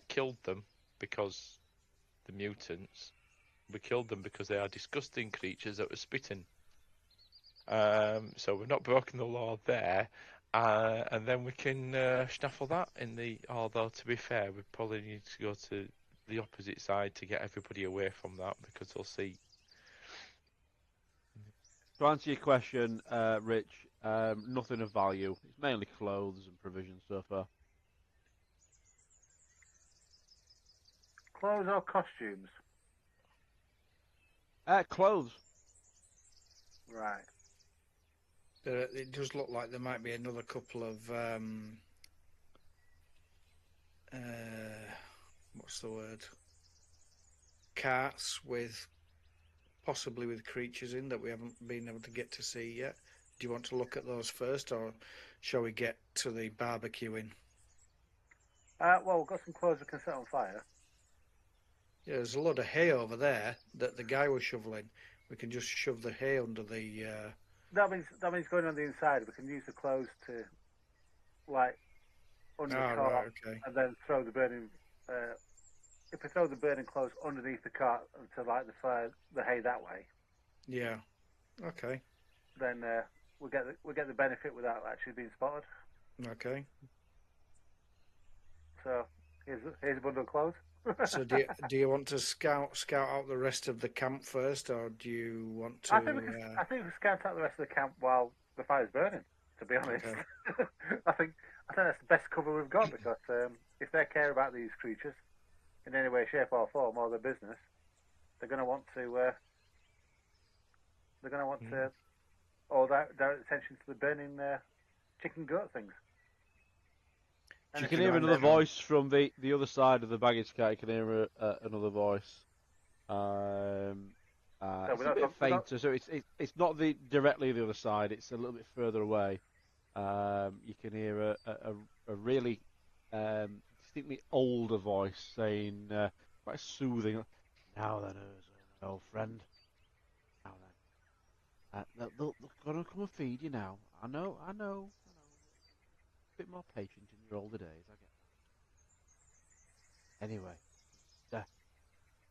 killed them because the mutants. We killed them because they are disgusting creatures that were spitting. So we've not broken the law there. And then we can snaffle that in the... Although, to be fair, we probably need to go to the opposite side to get everybody away from that, because they'll see... To answer your question, Rich, nothing of value. It's mainly clothes and provisions so far. Clothes or costumes? Clothes. Right. It does look like there might be another couple of what's the word? Carts possibly with creatures in that we haven't been able to get to see yet. Do you want to look at those first, or shall we get to the barbecuing? Well, we've got some clothes we can set on fire. Yeah, there's a lot of hay over there that the guy was shoveling. We can just shove the hay under the... That means going on the inside. We can use the clothes to, like, under the cart, right, okay. and then throw the burning. If we throw the burning clothes underneath the cart to light the hay that way. Yeah. Okay. Then we get the benefit without actually being spotted. Okay. So here's a bundle of clothes. So do you want to scout out the rest of the camp first, or do you want to? I think we can scout out the rest of the camp while the fire's burning. To be honest, Okay. I think that's the best cover we've got, because if they care about these creatures in any way, shape, or form, or their business, they're going to want to. Or direct attention to the burning chicken goat things. You can hear another voice from the other side of the baggage cart. You can hear another voice. It's a bit fainter, so it's not directly the other side. It's a little bit further away. You can hear a really distinctly older voice saying, quite soothing, Now then, my old friend. Now then. They're gonna come and feed you now. I know. A bit more patient in your older days, I get that. Anyway, uh,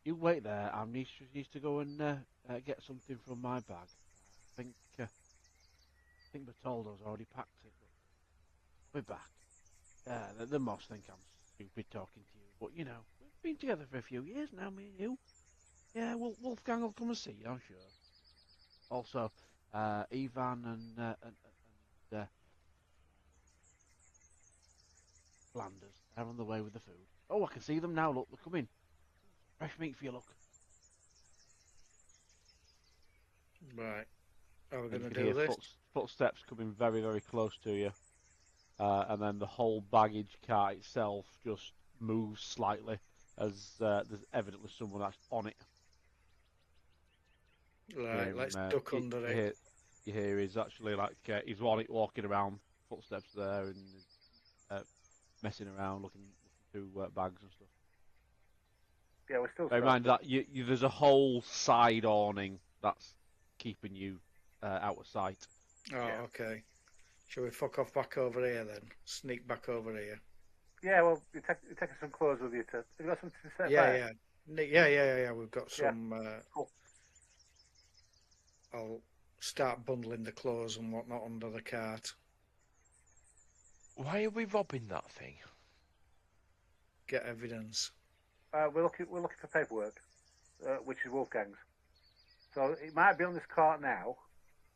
you wait there. I need to go and get something from my bag. I think Bertoldo's already packed it, but we're back. The Moss think I'm stupid talking to you, but you know, we've been together for a few years now, me and you. Yeah, Wolfgang will come and see you, I'm sure. Also, Ivan and Flanders, they're on the way with the food. Oh, I can see them now, look, they're coming. Fresh meat for you, look. Right. Are we And going you to can do hear this? footsteps coming very, very close to you. And then the whole baggage cart itself just moves slightly as there's evidently someone that's on it. Right, let's duck under it. You hear he's actually like he's on it, walking around, footsteps there, and messing around, looking through bags and stuff. Yeah, we're still. Bear in mind that there's a whole side awning that's keeping you out of sight. Oh, yeah. Okay. Shall we fuck off back over here then? Sneak back over here. Yeah, well, you're taking some clothes with you to. Have you got something to set fire? Yeah. We've got some. Cool. I'll start bundling the clothes and whatnot under the cart. Why are we robbing that thing? Get evidence. We're looking for paperwork, which is Wolfgang's. So it might be on this cart now,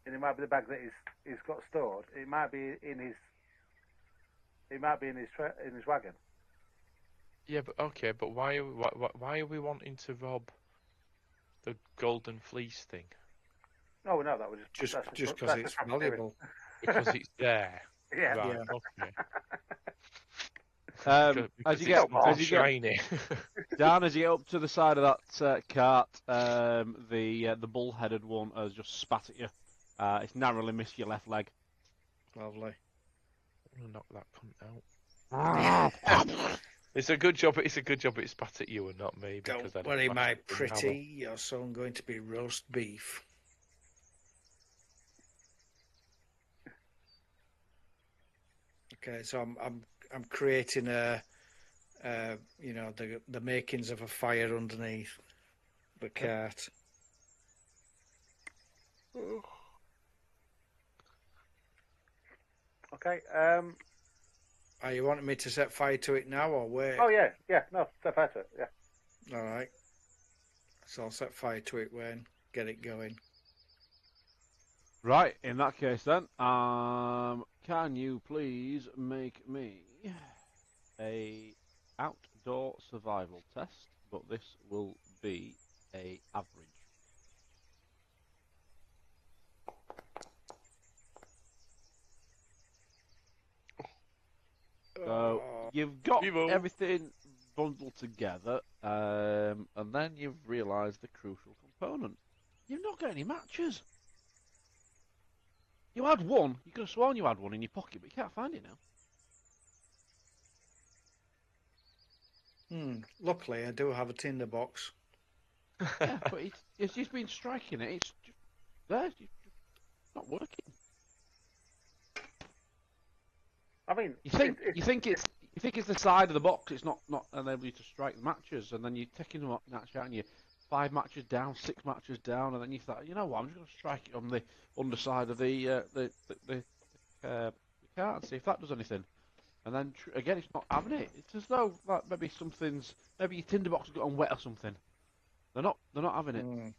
and it might be the bag that he's got stored. It might be in his. It might be in his wagon. Yeah, but why are we wanting to rob the golden fleece thing? Oh no, that was just because it's valuable. Because it's there. Yeah. Right, yeah. Okay. As you get Dan, as you get up to the side of that cart, the bull-headed one has just spat at you. It's narrowly missed your left leg. Lovely. I'm gonna knock that cunt out. It's a good job. It's a good job it spat at you and not me. Because don't worry, my pretty. You're soon going to be roast beef. Okay, so I'm creating the makings of a fire underneath the cart. Okay. Are you wanting me to set fire to it now or wait? Oh yeah. No, set fire to it. Yeah. All right. So I'll set fire to it when get it going. Right. In that case, then, can you please make me a outdoor survival test? But this will be a average. So you've got everything bundled together, and then you've realised the crucial component. You've not got any matches. You had one. You could have sworn you had one in your pocket, but you can't find it now. Luckily, I do have a tinder box. Yeah, but it's just been striking it. It's just there. It's just not working. I mean, you think it's the side of the box. It's not enable you to strike the matches, and then you're taking them up out, and you're 5 matches down, 6 matches down, and then you thought, you know what, I'm just going to strike it on the underside of the card and see if that does anything. And then again, it's not having it. It's as though like maybe your tinderbox has got on wet or something. They're not having it.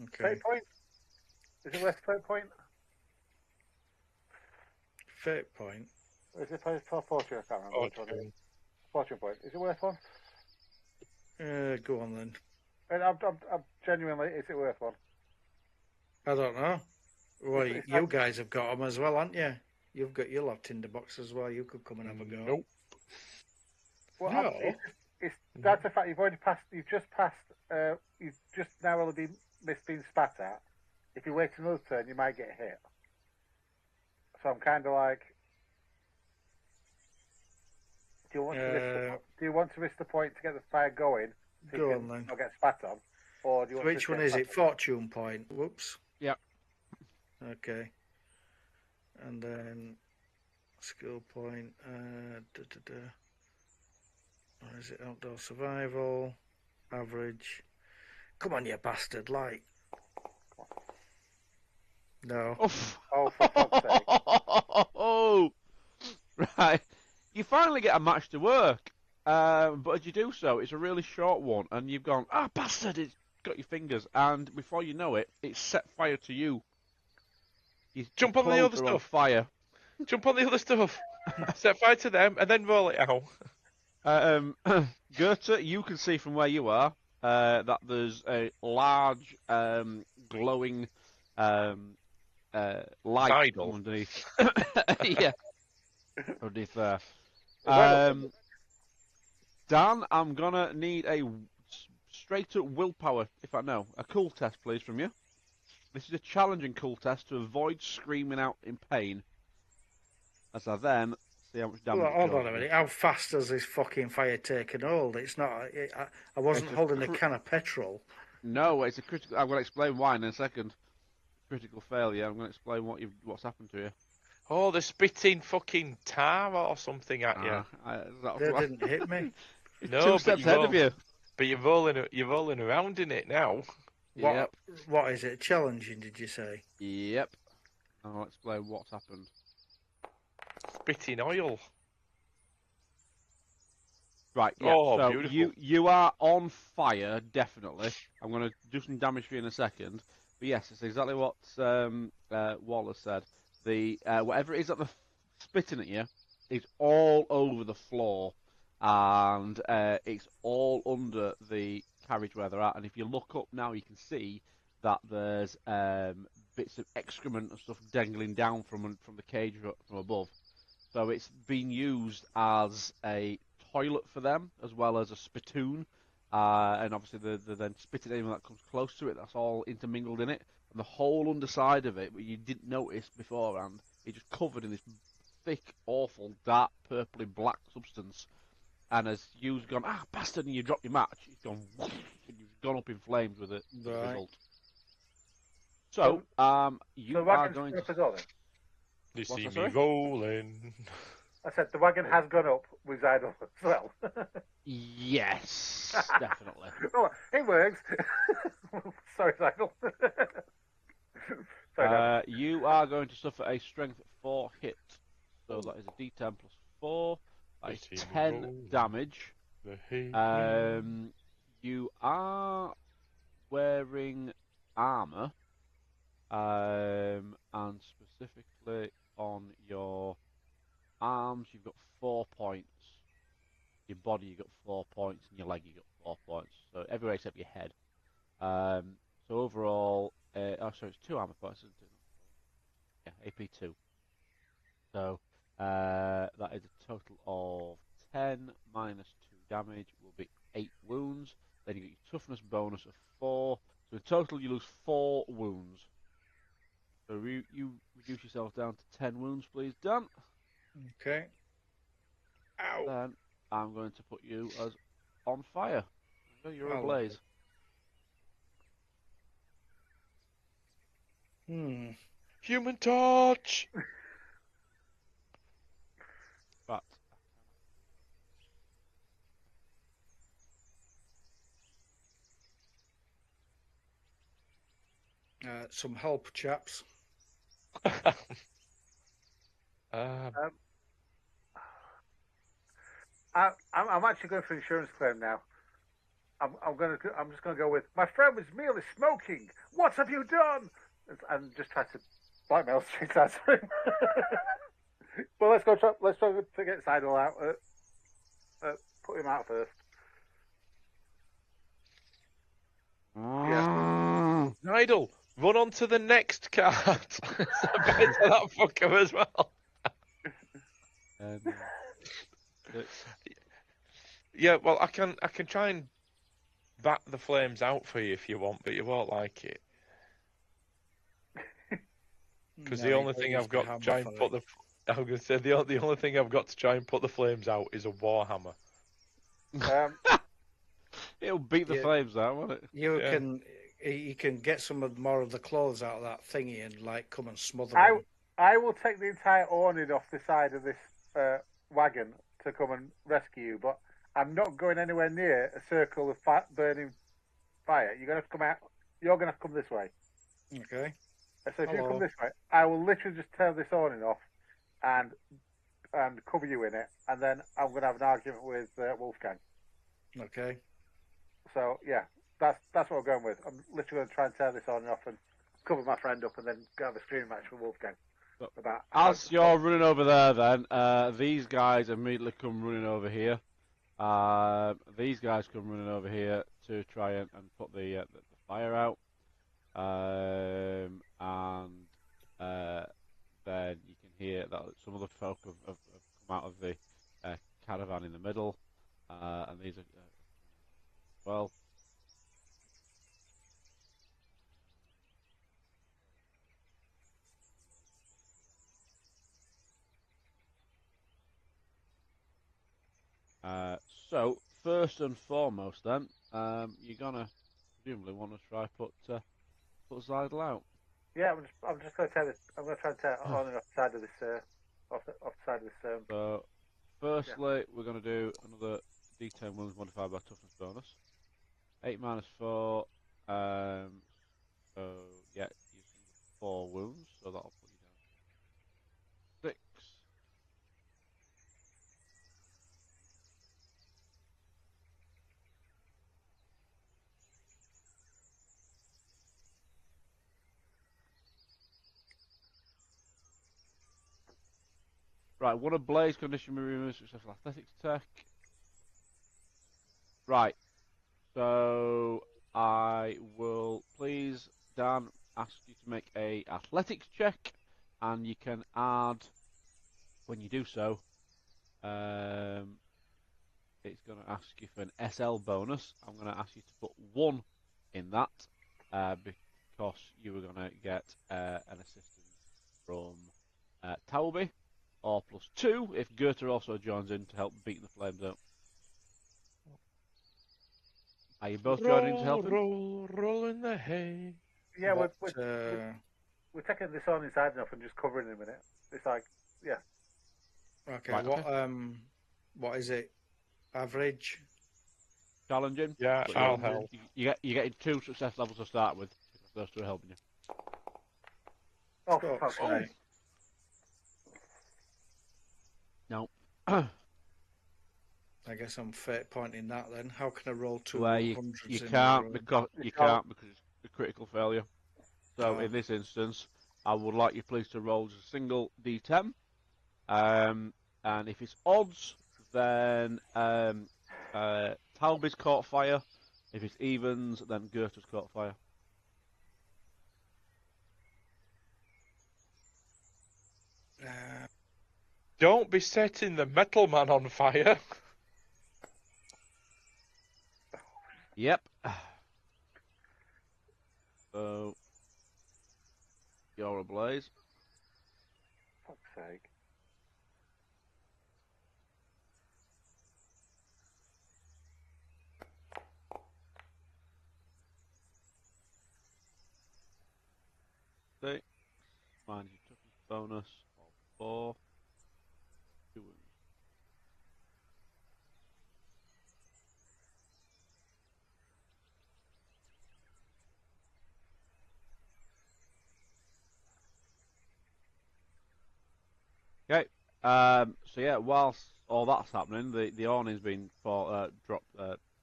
Okay. Fate point? Is it worth fate point? Fate point. Or is it fortune? I can't remember. Fortune point. Is it worth one? Go on then. And I'm genuinely, is it worth one? I don't know. Well, you guys have got them as well, haven't you? You'll have tinderbox as well. You could come and have a go. Nope. Well, no. That's a fact. You've just narrowly missed being spat at. If you wait another turn, you might get hit. So I'm kind of like, do you want to risk the point to get the fire going? Go on then. Not get spat on, or do you want Which one is it? Fortune point. Whoops. Yep. Okay. And then skill point. Or is it outdoor survival? Average. Come on, you bastard! Light. No. Oh, Oh, for fuck's sake. oh, right. You finally get a match to work, but as you do so, it's a really short one, and you've gone, bastard! It's got your fingers, and before you know it, it's set fire to you. Jump on the other On stuff. fire. Jump on the other stuff. Set fire to them, and then roll it out. Goethe, you can see from where you are that there's a large glowing light Tidal. underneath. Yeah, underneath there. Dan, I'm gonna need a straight up willpower, if I know. A cool test, please, from you. This is a challenging cool test to avoid screaming out in pain. As I then see how much damage. Well, hold on a minute. How fast does this fucking fire taken hold? It's not. I wasn't holding a can of petrol. No, it's a critical. I'm going to explain why in a second. Critical failure. I'm going to explain what's happened to you. Oh, they're spitting fucking tar or something at you. They didn't hit me. No, Two steps ahead of you. But you're rolling around in it now. What is it? Challenging? Did you say? Yep. I'll explain what's happened. Spitting oil. Right, yeah. Oh, so beautiful. you are on fire, definitely. I'm going to do some damage for you in a second. But yes, it's exactly what Waller said. The whatever it is that they're spitting at you is all over the floor, and it's all under the carriage where they're at. And if you look up now, you can see that there's bits of excrement and stuff dangling down from the cage from above. So it's been used as a toilet for them, as well as a spittoon, and obviously they're then spitting anyone that comes close to it. That's all intermingled in it, and the whole underside of it, but you didn't notice beforehand, it's just covered in this thick, awful, dark, purpley black substance. And as you've gone, bastard, and you drop your match, it's gone, whoosh, and you've gone up in flames with it. As a result. So, you are going to. You see me rolling. I said the wagon has gone up with Zidle as well. Yes, definitely. Oh, it works. Sorry, Zidle. Sorry, you are going to suffer a strength 4 hit. So that is a D10 plus 4. That is 10 damage. You are wearing armor, and specifically on your arms, you've got 4 points. Your body, you've got 4 points, and your leg, you've got 4 points. So everywhere except your head. So overall, sorry, it's 2 armor points, isn't it? Yeah, AP 2. So that is a total of 10 minus 2 damage will be 8 wounds. Then you get your toughness bonus of 4. So in total, you lose 4 wounds. So you reduce yourself down to 10 wounds, please, Dan. Okay. Ow. Then I'm going to put you as on fire. You're ablaze. Human Torch! But Some help, chaps. I'm actually going for an insurance claim now. I'm just going to go with my friend was merely smoking. What have you done? And just try to blackmail street answer him. Well, let's try to get Seidel out. Put him out first. Yeah. Seidel, run on to the next card. Better that fucker as well. Yeah, well, I can try and bat the flames out for you if you want, but you won't like it. Because the only thing I've got to try and put I'm going to say the only thing I've got to try and put the flames out is a warhammer. It'll beat the Yeah. flames out, won't it? You Yeah. can get some more of the clothes out of that thingy and like come and smother I them. I will take the entire awning off the side of this wagon to come and rescue you, but I'm not going anywhere near a circle of burning fire. You're gonna have to come out. You're gonna have to come this way. Okay. So if you Hello. come this way, I will literally just tear this awning off and cover you in it, and then I'm gonna have an argument with Wolfgang. Okay. So yeah, that's what I'm going with. I'm literally going to try and tear this awning off and cover my friend up, and then go have a screaming match with Wolfgang. About As you're running over there, then these guys immediately come running over here. These guys come running over here to try and put the fire out. Then you can hear that some of the folk have come out of the caravan in the middle, and these are well. So first and foremost, then you're gonna presumably want to try put Zidle out. Yeah, I'm just going to tear this. I'm going to try and tear awning off the side of this off the side of this. So firstly, we're gonna do another D10 wounds modified by toughness bonus. 8 minus 4. So yeah, using 4 wounds, so that'll put you down 6. Right, one of Blaze condition removes successful athletics check. Right, so I will please, Dan, ask you to make a athletics check, and you can add, when you do so, it's going to ask you for an SL bonus. I'm going to ask you to put 1 in that, because you were going to get an assistance from Taulby, or +2 if Goethe also joins in to help beat the flames out. Are you both joining to help him? Roll in the hay. Yeah, What, we're taking this awning side enough and just covering him in it. It's like, yeah. okay. Right, What is it? Average. Challenging? Yeah, But I'll help. You're getting 2 success levels to start with, because those 2 are helping you. Oh, for fuck's Okay. sake. No. I guess I'm fate pointing that then. How can I roll 2 Well, you 100s in a can't row? because it's a critical failure. So in this instance, I would like you please to roll just a single D10, and if it's odds, then Talby's caught fire. If it's evens, then Goethe's caught fire. Don't be setting the metal man on fire. Yep. So you're ablaze. Fuck's sake. Okay. Minus your toughness bonus of 4. 2 wounds. Okay. So yeah, whilst all that's happening, the awning's been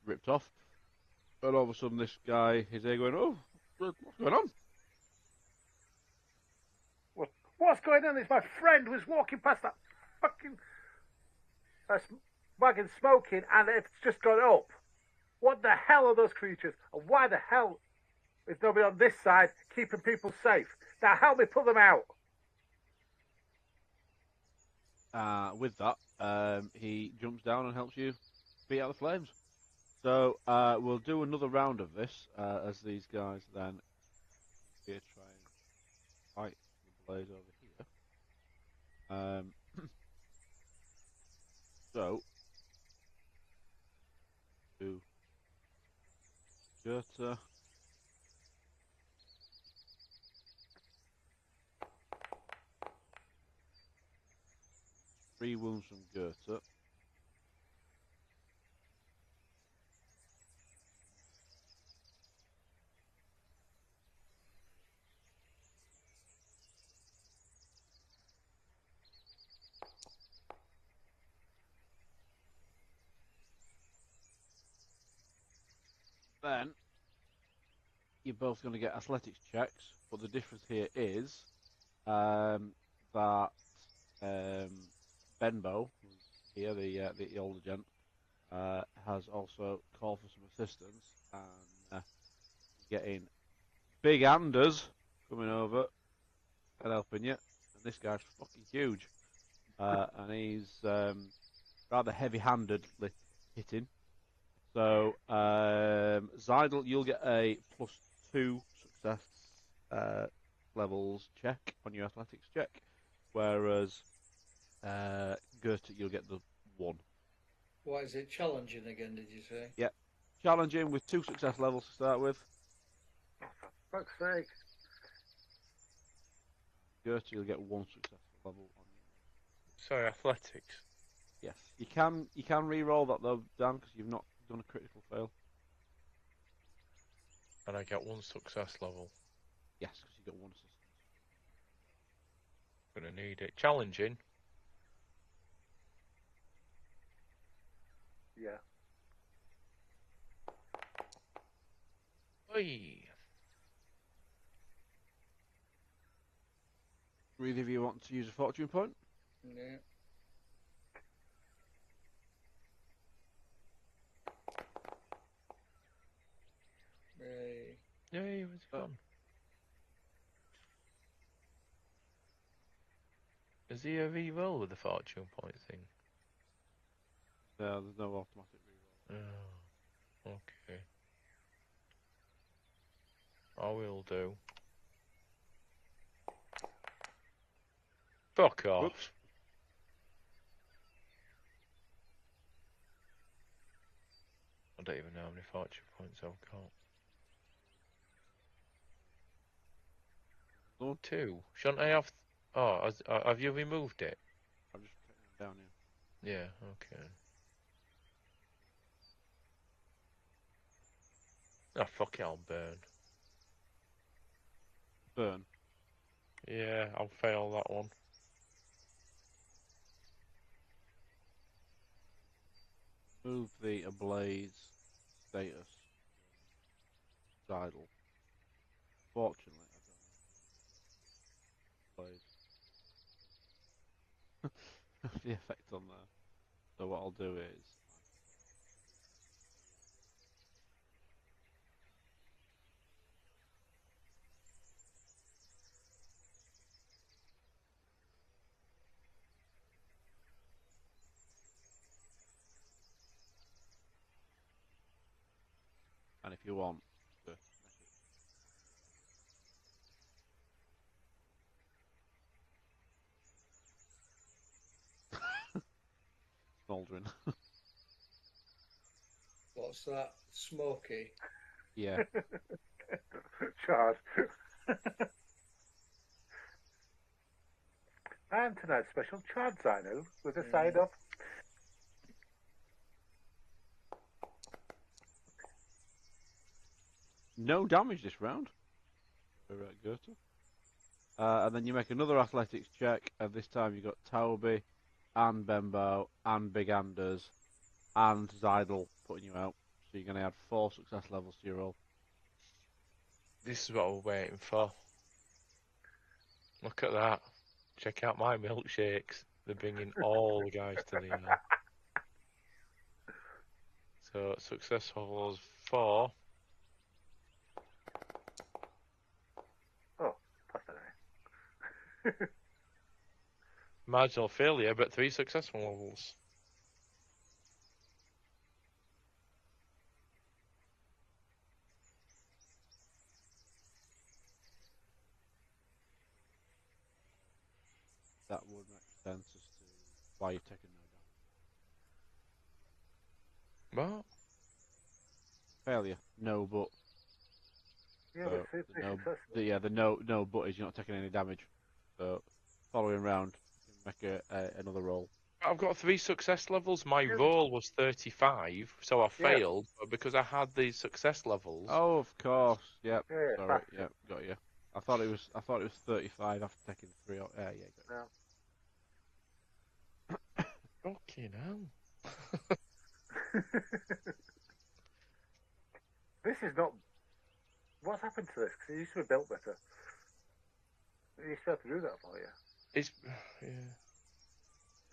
ripped off, and all of a sudden this guy is there going, "Oh, what's going on?" What's going on? It's my friend was walking past that fucking wagon smoking, and it's just gone up. What the hell are those creatures? And why the hell is nobody on this side keeping people safe? Now help me put them out. With that, he jumps down and helps you beat out the flames. So we'll do another round of this as these guys then here try and fight the blaze over here. So Goethe. Three wounds from Goethe. Then you're both going to get athletics checks, but the difference here is that Benbow, who's here, the older gent, has also called for some assistance, and you're getting big Anders coming over and helping you. And this guy's fucking huge, and he's rather heavy-handed hitting. So, Zeidel, you'll get a +2 success levels check on your athletics check, whereas Goethe, you'll get the 1. What is it? Challenging again, did you say? Yeah. Challenging with 2 success levels to start with. Oh, for fuck's sake. Goethe, you'll get 1 successful level on you. Sorry, athletics. Yes. You can re-roll that though, Dan, because you've not done a critical fail. And I get 1 success level. Yes, because you got 1 assistance. Gonna need it. Challenging. Yeah. Oi. Do either of you want to use a fortune point? Yeah. Yay, where's it gone? Is he a re-roll with the fortune point thing? No, there's no automatic re-roll. Oh, okay. I will do. Fuck off. Whoops. I don't even know how many fortune points I've got. Oh. 2. Shouldn't I have... Oh, have you removed it? I'm just taking them down here. Yeah, okay. Oh, fuck it, I'll burn. Burn. Yeah, I'll fail that one. Move the ablaze status. Idle. Fortunately, I don't know. Blaze. The effect on there. So what I'll do is and if you want to make it smouldering. What's that? Smoky? Yeah. Charles. And tonight's special Chad Zino with a side of No damage this round. Goethe. And then you make another athletics check, and this time you got Tauby and Bembo and Big Anders and Zeidel putting you out. So you're going to add 4 success levels to your roll. This is what we're waiting for. Look at that. Check out my milkshakes. They're bringing all the guys to the end. So, success level is 4. oh, plus that. Marginal failure, but 3 successful levels. That would make sense as to why you're taking no damage. What? Failure? No, but Yeah, So we've the no, successful. the no buddies, you're not taking any damage. So following round, you make another roll. I've got 3 success levels. My Yeah. roll was 35, so I Yeah. failed. But because I had the success levels, Oh, of course. Yep. Yeah, Sorry. faster. Yep. Got you. I thought it was 35 after taking 3. Yeah. Got Yeah. fucking hell. This is not. What's happened to this? Because it used to be built better. It used to have to do that for you. It's yeah.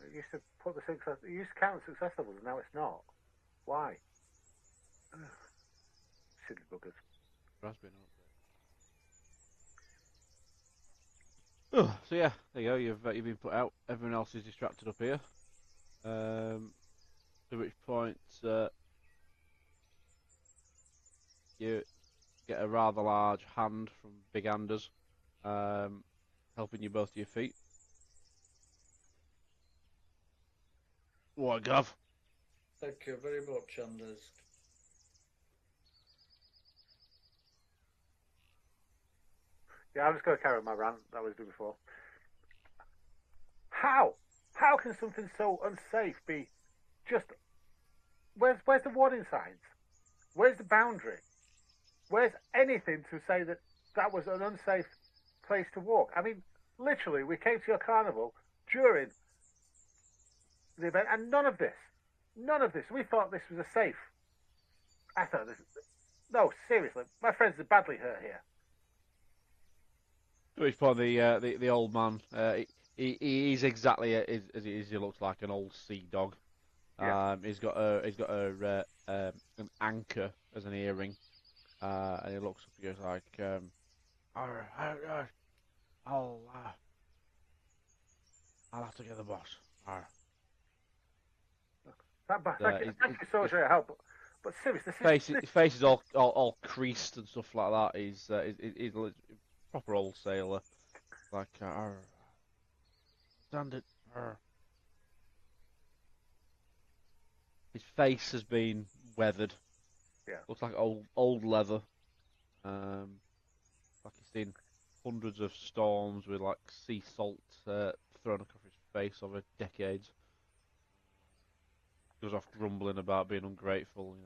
It used to put the success. It used to count the success levels, and now it's not. Why? Silly buggers. Raspberry Note. Oh, so yeah, there you go. You've been put out. Everyone else is distracted up here. To which point you get a rather large hand from Big Anders, helping you both to your feet. What, Gav? Thank you very much, Anders. Yeah, I'm just going to carry on my rant that I was doing before. How? How can something so unsafe be just... Where's the warning signs? Where's the boundary? Where's anything to say that that was an unsafe place to walk? I mean, literally, we came to your carnival during the event, and none of this. We thought this was a safe. I thought this... No, seriously, my friends are badly hurt here. To which point the old man, he's exactly as he is. He looks like an old sea dog. Yeah. He's got an anchor as an earring, and he looks up at you like, I'll have to get the boss. Thank you so much for your help. But seriously, His face is all creased and stuff like that. He's a proper old sailor. Like, stand it. His face has been weathered. Yeah. Looks like old leather. Like he's seen hundreds of storms with like sea salt thrown across his face over decades. Goes off grumbling about being ungrateful, you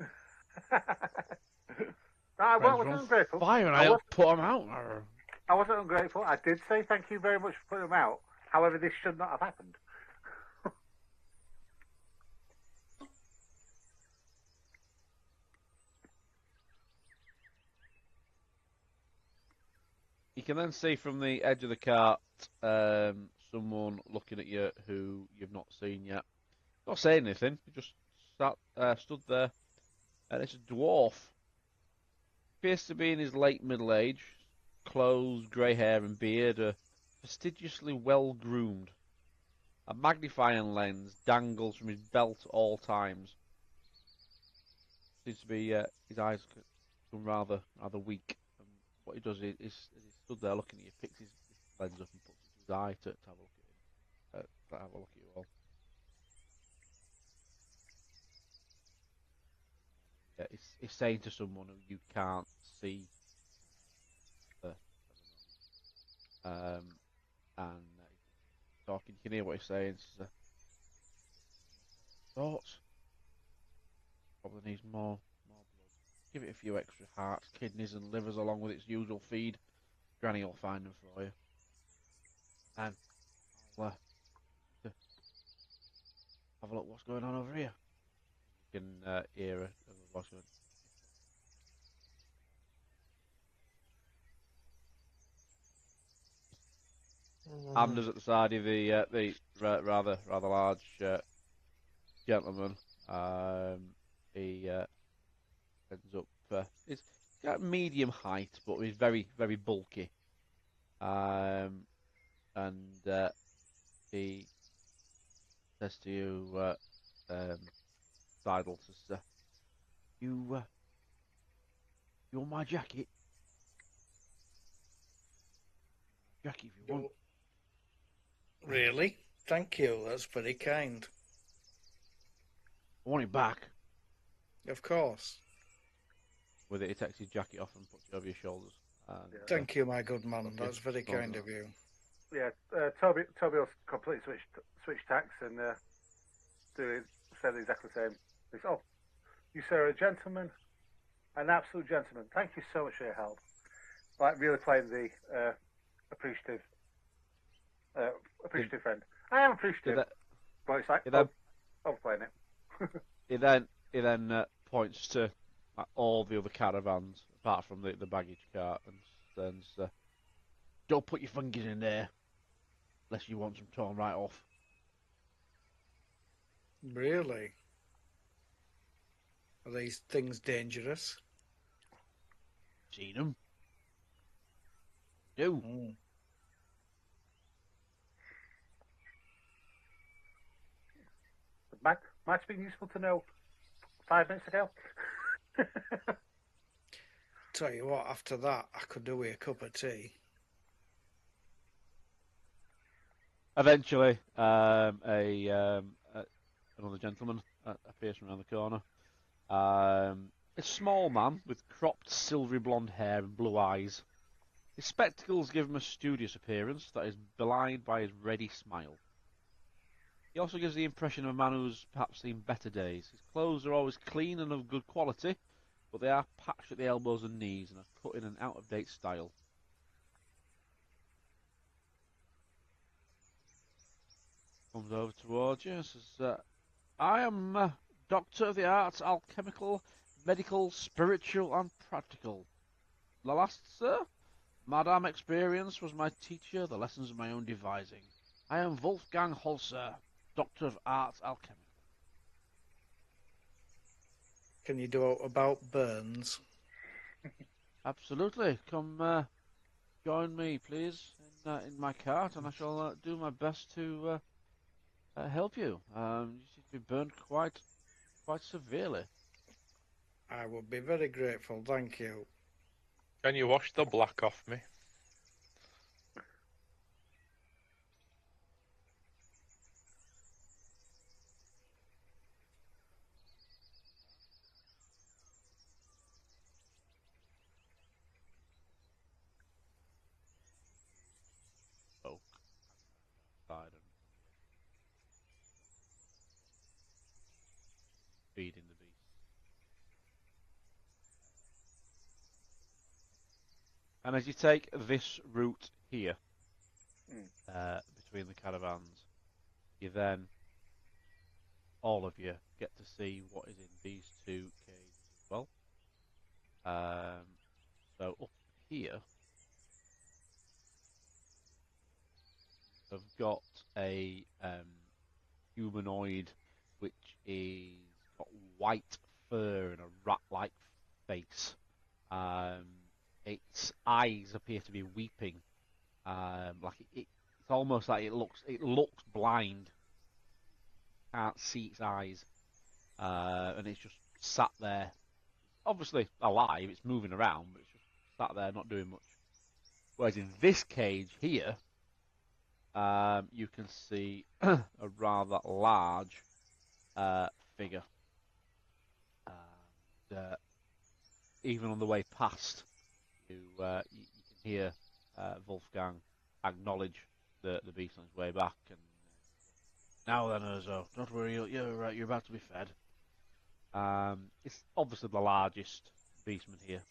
know. I wasn't ungrateful. Fire and I'll put him out. I wasn't ungrateful. I did say thank you very much for putting them out. However, this should not have happened. You can then see from the edge of the cart someone looking at you who you've not seen yet. Not saying anything, he just stood there, and it's a dwarf. Appears to be in his late middle age. Clothes, grey hair and beard are fastidiously well groomed. A magnifying lens dangles from his belt at all times. Seems to be his eyes become rather weak. And what he does is, as he stood there looking at you, picks his lens up and puts it to his eye to have a look at him. Have a look at you all. Yeah, he's saying to someone who you can't see. And he's talking. You can hear what he's saying. Says, thoughts? Probably needs more blood. Give it a few extra hearts, kidneys, and livers along with its usual feed. Granny will find them for you. And I'll have a look what's going on over here. You can hear a voice going. Anders at the side of the rather large gentleman. He ends up. He's got medium height, but he's very bulky. And he says to you, Seidel says, "You want my jacket? Jacket if you want." Really? Thank you. That's very kind. I want it back. Of course. with it. He takes his jacket off and puts it over your shoulders. And, Thank you, my good man. okay. That's very kind of you. Yeah, Toby will completely switch tacks and said exactly the same. He said, "Oh, you sir are a gentleman, an absolute gentleman. Thank you so much for your help." Like really playing the appreciative friend. I am appreciative, but it's like overplaying it. He then points to all the other caravans apart from the baggage cart and says, "Don't put your fingers in there unless you want them torn right off." Really? Are these things dangerous? Seen them? Do. Might have been useful to know 5 minutes ago. Tell you what, after that, I could do with a cup of tea. Eventually, another gentleman appears from around the corner. A small man with cropped silvery blonde hair and blue eyes. His spectacles give him a studious appearance that is belied by his ready smile. He also gives the impression of a man who's perhaps seen better days. His clothes are always clean and of good quality, but they are patched at the elbows and knees and are cut in an out-of-date style. Comes over towards you and says, "I am Doctor of the Arts, Alchemical, Medical, Spiritual and Practical. The last, sir? Madame Experience was my teacher, the lessons of my own devising. I am Wolfgang Holzer, Doctor of Arts, Alchemical." Can you do about burns? Absolutely. Come join me, please, in my cart, and I shall do my best to help you. You seem to be burned quite severely. I would be very grateful, thank you. Can you wash the black off me? Feeding the beast. And as you take this route here, between the caravans, you then, all of you, get to see what is in these two caves as well. So up here, I've got a humanoid which is got white fur and a rat-like face. Its eyes appear to be weeping. Like it's almost like it looks blind. Can't see its eyes, and it's just sat there. Obviously alive, it's moving around, but it's just sat there not doing much. Whereas in this cage here, you can see a rather large figure. Even on the way past, you can hear Wolfgang acknowledge the beast on his way back. And now then, Urzo, don't worry, you're about to be fed. It's obviously the largest beastman here.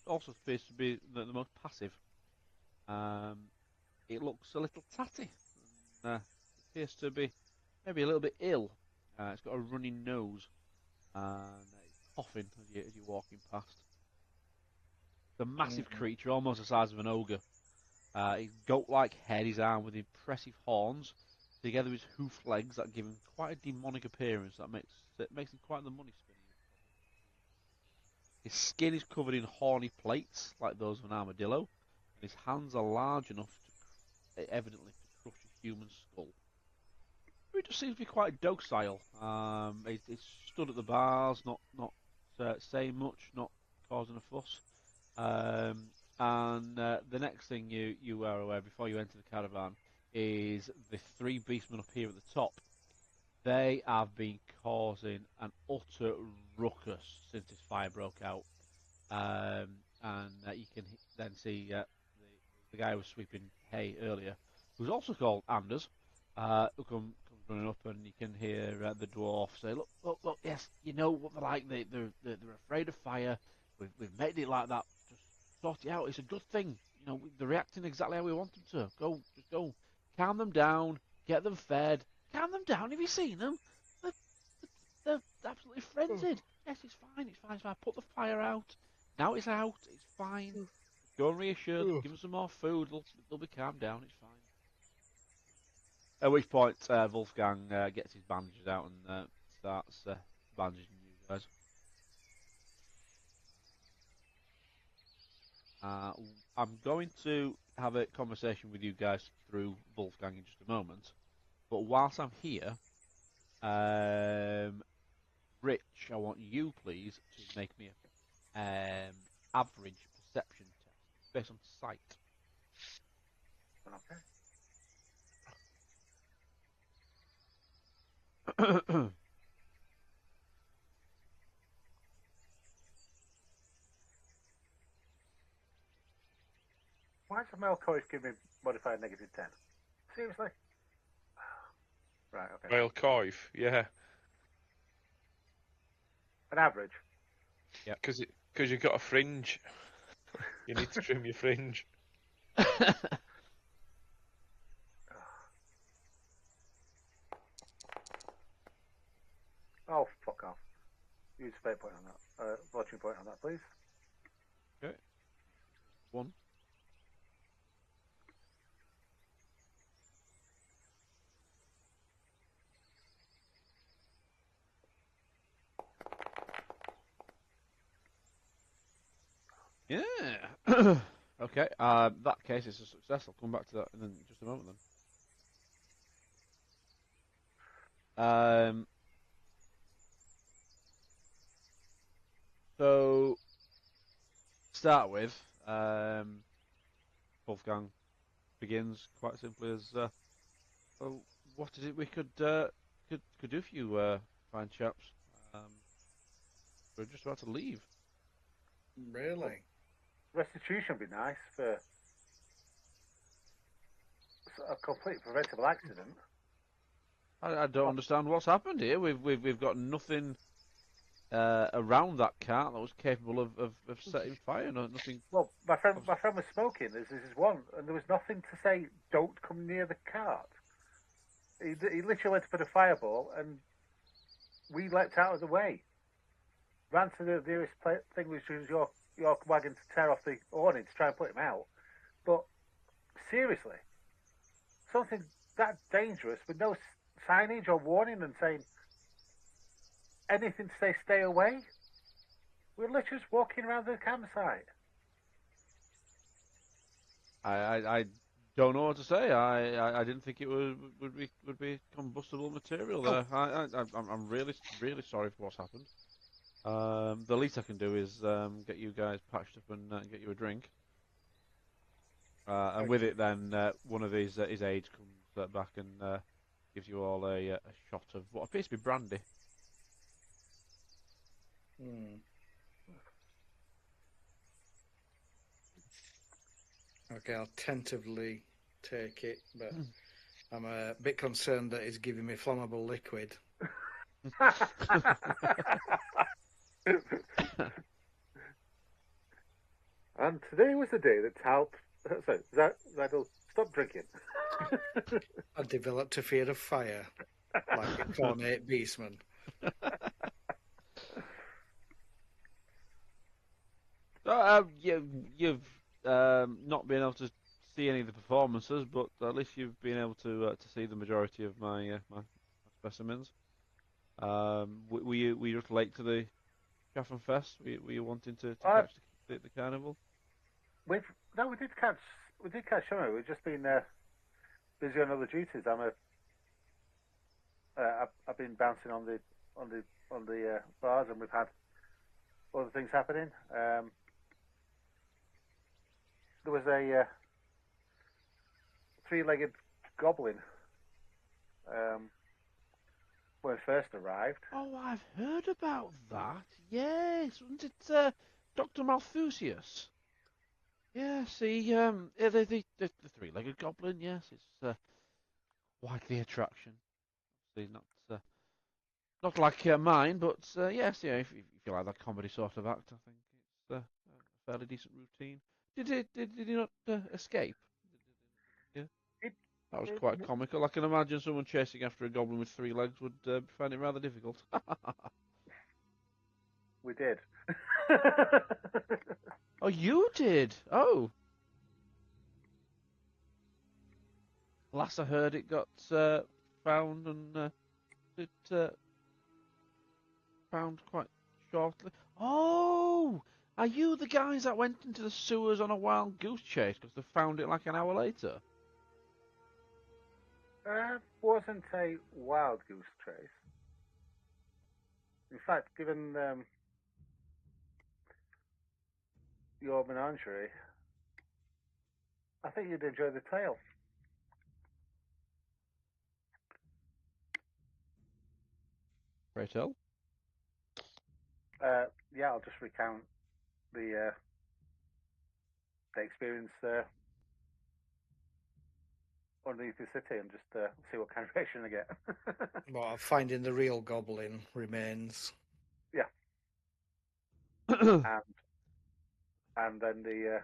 It also appears to be the most passive. It looks a little tatty. Appears to be maybe a little bit ill. It's got a runny nose, and it's coughing as you're walking past. The massive creature, almost the size of an ogre. His goat-like head is armed with impressive horns, together with his hoof legs that give him quite a demonic appearance that makes him quite the money spinner. His skin is covered in horny plates, like those of an armadillo, and his hands are large enough, evidently, to crush a human skull. He just seems to be quite docile. He's stood at the bars, not saying much, not causing a fuss. And the next thing you are aware before you enter the caravan is the three beastmen up here at the top. They have been causing an utter ruckus since this fire broke out. and you can then see the guy who was sweeping hay earlier, who's also called Anders, who comes running up, and you can hear the dwarf say, "Look, look, look! Yes, you know what they're like. They're afraid of fire. We've made it like that. Just sort it out. It's a good thing. You know, they're reacting exactly how we want them to. Just go, calm them down, get them fed, calm them down. Have you seen them? They're, they're absolutely frenzied. Yes, it's fine. It's fine. It's fine. Put the fire out. Now it's out. It's fine. Go and reassure them. Give them some more food. They'll be calmed down. It's fine." At which point, Wolfgang gets his bandages out and starts bandaging you guys. I'm going to have a conversation with you guys through Wolfgang in just a moment. But whilst I'm here, Rich, I want you, please, to make me an average perception test based on sight. Okay. Why does Mel Coyce give me modified -10? Seriously? Right, okay. Male coif, yeah. An average? Yeah. Because you've got a fringe. You need to trim your fringe. Oh, fuck off. Use fate point on that. Fortune point on that, please. Okay. 1. Yeah. Okay. That case is a success. I'll come back to that in just a moment then. So, start with, Wolfgang begins quite simply as, well, what is it we could do for you, fine chaps? We're just about to leave. Really? Restitution would be nice for a complete preventable accident. I don't understand what's happened here. We've got nothing around that cart that was capable of setting fire. Nothing. Well, my friend was smoking. This is one, and there was nothing to say. Don't come near the cart. He literally went to put a fireball, and we leapt out of the way. Ran to the nearest thing, which was your wagon, to tear off the awning to try and put him out. But seriously, something that dangerous with no signage or warning and saying anything to say stay away. We're literally just walking around the campsite. I don't know what to say. I didn't think it would be combustible material there. I'm really sorry for what's happened. The least I can do is get you guys patched up and get you a drink. And with it, then one of his aides comes back and gives you all a shot of what appears to be brandy. Okay, I'll tentatively take it, but I'm a bit concerned that he's giving me flammable liquid. And today was the day that that'll stop drinking. I developed a fear of fire, like a cornate beastman. You've not been able to see any of the performances, but at least you've been able to see the majority of my specimens. Were you just late to the Schaffenfest? Were you wanting to catch the carnival? We did catch some of it. We've just been busy on other duties. I've been bouncing on the bars, and we've had other things happening. There was a three-legged goblin when we first arrived. Oh, I've heard about that. Yes, wasn't it Dr. Malthusius. Yeah, see, the three-legged goblin, yes, it's quite the attraction. See, not like mine, but yes, yeah, if you like that comedy sort of act, I think it's a fairly decent routine. Did he not escape? Yeah, that was quite comical. I can imagine someone chasing after a goblin with 3 legs would find it rather difficult. We did. Oh, you did? Oh. Last I heard, it got found and it found quite shortly. Oh, are you the guys that went into the sewers on a wild goose chase because they found it like an hour later? Wasn't a wild goose chase. In fact, given your menagerie, I think you'd enjoy the tale. Pray tell. Yeah, I'll just recount the experience underneath the city and just see what kind of reaction I get. Well, finding the real goblin remains. Yeah. and then the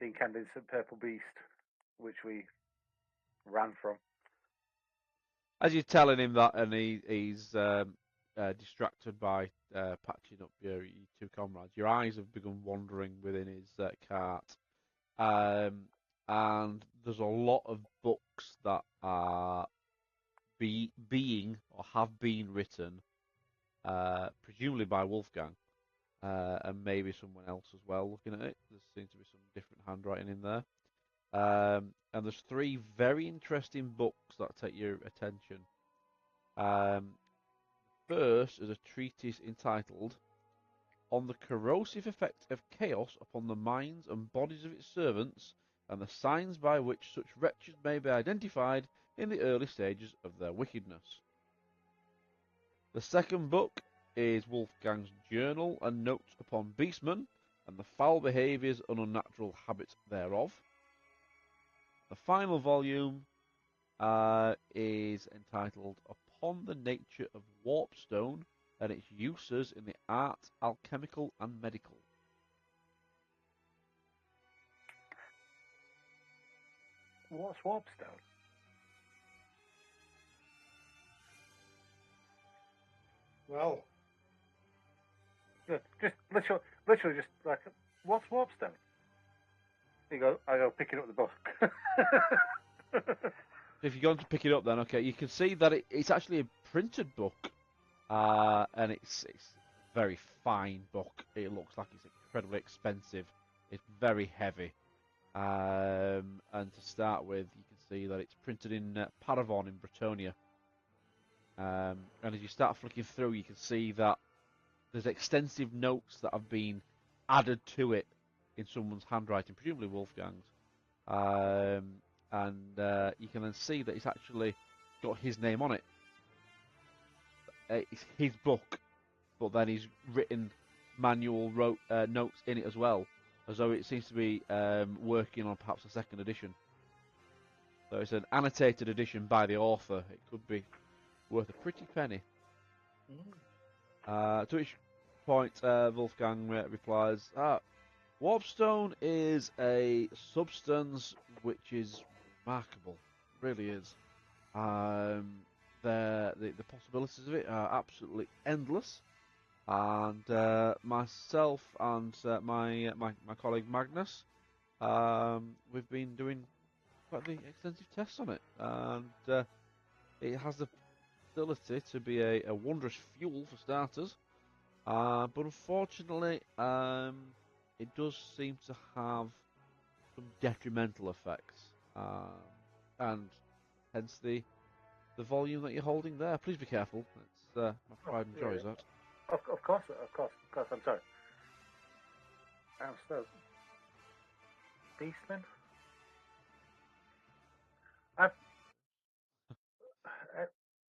incandescent purple beast, which we ran from. As you're telling him that, and he's distracted by patching up your 2 comrades, your eyes have begun wandering within his cart. And there's a lot of books that are being or have been written, presumably by Wolfgang, and maybe someone else as well. Looking at it, there seems to be some different handwriting in there. And there's 3 very interesting books that take your attention. First is a treatise entitled "On the Corrosive Effect of Chaos upon the Minds and Bodies of its Servants, and the Signs by which such wretches may be identified in the early stages of their wickedness." The second book is Wolfgang's Journal and Notes upon Beastmen, and the foul behaviours and unnatural habits thereof. The final volume is entitled "Upon the Nature of Warpstone and its Uses in the Art, Alchemical and Medical." What's Warpstone? Well, just literally just like, what's Warpstone? I go picking up the book. If you're going to pick it up, then okay, you can see that it's actually a printed book, and it's a very fine book. It looks like it's incredibly expensive. It's very heavy, and to start with, you can see that it's printed in Paravon in Bretonia. And as you start flicking through, you can see that there's extensive notes that have been added to it in someone's handwriting, presumably Wolfgang's. And you can then see that it's actually got his name on it. It's his book, but then he's written manual notes in it as well, as though it seems to be working on perhaps a second edition. So it's an annotated edition by the author. It could be worth a pretty penny. To which point Wolfgang replies, "Warpstone is a substance which is remarkable, it really is. The possibilities of it are absolutely endless, and myself and my colleague Magnus, we've been doing quite the extensive tests on it, and it has the ability to be a wondrous fuel for starters, but unfortunately it does seem to have some detrimental effects, and hence the volume that you're holding there. Please be careful. It's my pride and joy is that. Of course. I'm sorry. So, Beastman.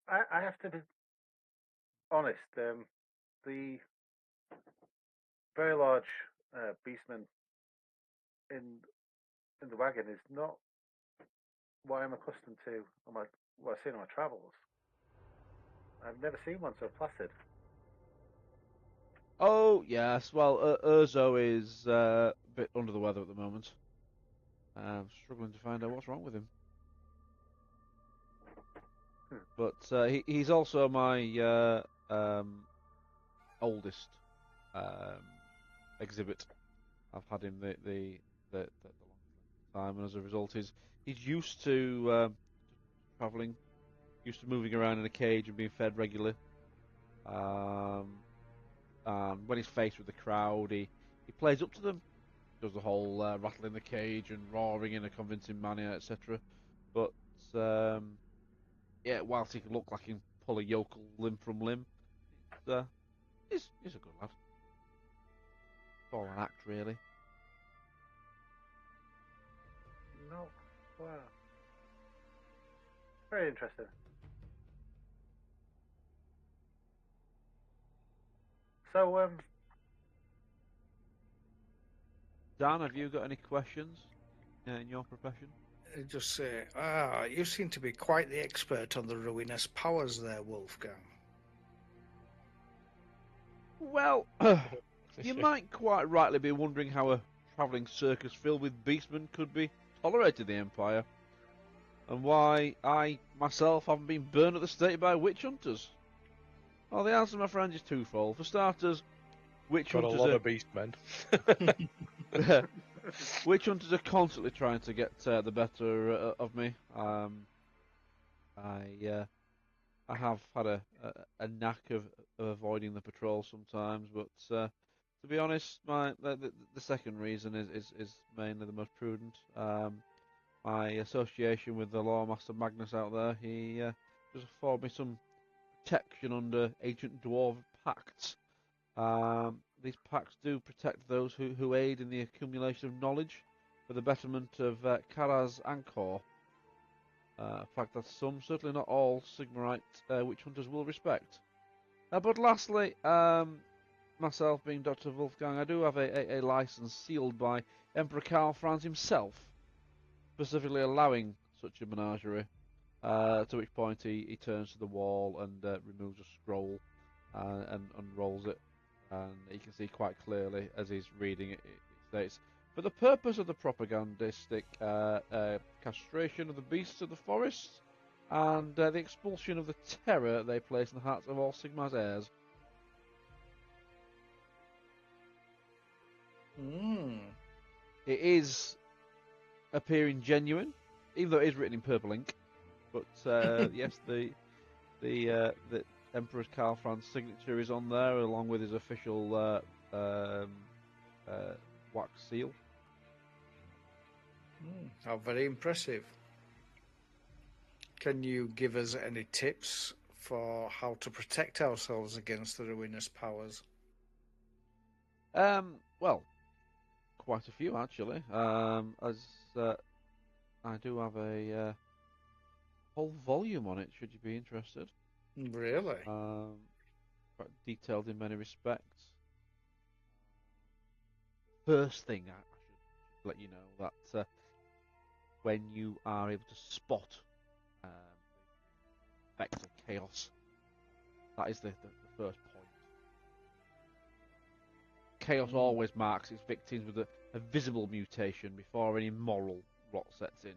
I have to be honest. The very large beastman in the wagon is not what I'm accustomed to on what I've seen on my travels. I've never seen one so placid. Oh yes, well Urzo is a bit under the weather at the moment. I'm struggling to find out what's wrong with him. But he's also my oldest exhibit. I've had him the longest time, and as a result, he's used to travelling, used to moving around in a cage and being fed regularly. And when he's faced with the crowd, he plays up to them, does the whole rattling the cage and roaring in a convincing manner, etc. But yeah, whilst he can look like he can pull a yokel limb from limb, he's a good lad. It's all an act, really. No, wow, very interesting. So, Dan, have you got any questions in your profession? Just say, you seem to be quite the expert on the ruinous powers there, Wolfgang. Well, you might quite rightly be wondering how a travelling circus filled with beastmen could be tolerated in the Empire, and why I, myself, haven't been burned at the stake by witch hunters. Well, the answer, my friend, is twofold. For starters, witch Got hunters a lot of beastmen. witch hunters are constantly trying to get the better of me. I have had a knack of avoiding the patrol sometimes, but to be honest, the second reason is mainly the most prudent. My association with the Lawmaster Magnus out there, he does afford me some protection under ancient dwarven pacts. These pacts do protect those who aid in the accumulation of knowledge for the betterment of Karaz Angkor. A fact that some, certainly not all, Sigmarite witch hunters will respect. But lastly, myself being Dr. Wolfgang, I do have a license sealed by Emperor Karl Franz himself, specifically allowing such a menagerie, to which point he turns to the wall and removes a scroll and unrolls it. And you can see quite clearly as he's reading it, it states, for the purpose of the propagandistic castration of the beasts of the forest and the expulsion of the terror they place in the hearts of all Sigmar's heirs. It is appearing genuine, even though it is written in purple ink. But yes, the Emperor Karl Franz signature is on there, along with his official wax seal. How very impressive. Can you give us any tips for how to protect ourselves against the ruinous powers? Well, quite a few actually. As I do have a whole volume on it, should you be interested. Really? Quite detailed in many respects. First thing, I should let you know that when you are able to spot effects of chaos, that is the first point. Chaos always marks its victims with a visible mutation before any moral rot sets in.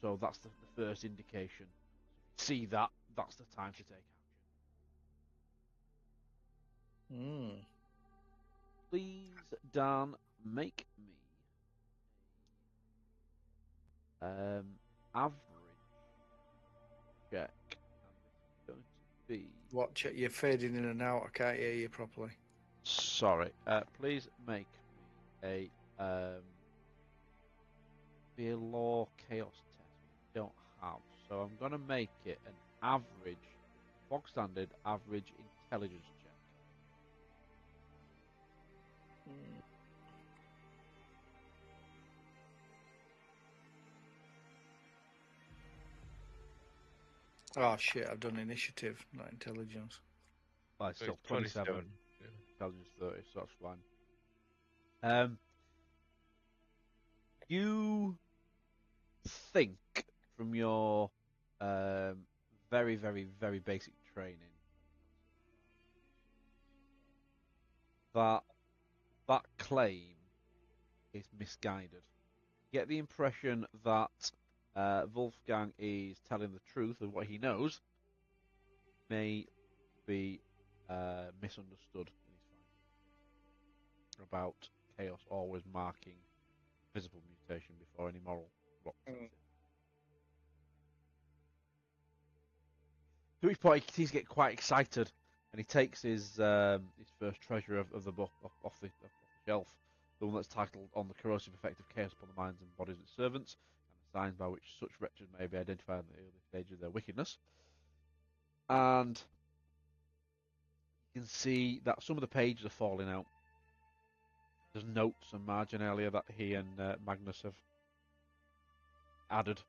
So that's the first indication. See that, that's the time to take action. Please, Dan, make me average check. And this is going to be... Watch it, you're fading in and out. I can't hear you properly. Sorry. Please make me be a law chaos test. We don't have. So I'm going to make it an average, bog standard average intelligence check. Oh shit, I've done initiative, not intelligence. Well, it's still 27. intelligence 30, so that's fine. You think from your very, very, very basic training that that claim is misguided. You get the impression that Wolfgang is telling the truth of what he knows, may be misunderstood in his findings about chaos always marking visible mutation before any moral rot sets in. To which point he's getting quite excited, and he takes his first treasure of the book off the shelf, the one that's titled "On the Corrosive Effect of Chaos upon the Minds and Bodies of its Servants, and the Signs by which such wretches may be identified in the early stages of their wickedness." And you can see that some of the pages are falling out. There's notes and marginalia that he and Magnus have added.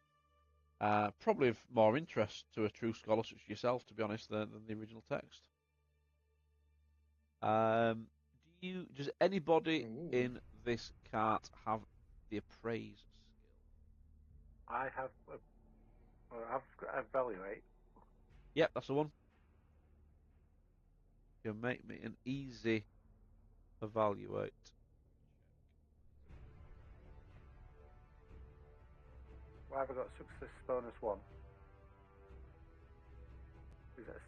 Probably of more interest to a true scholar such as yourself, to be honest, than the original text. Does anybody in this cart have the appraise skill? I have. I've evaluate. Yep, that's the one. You can make me an easy evaluate. Well, I've got success bonus 1. Is it?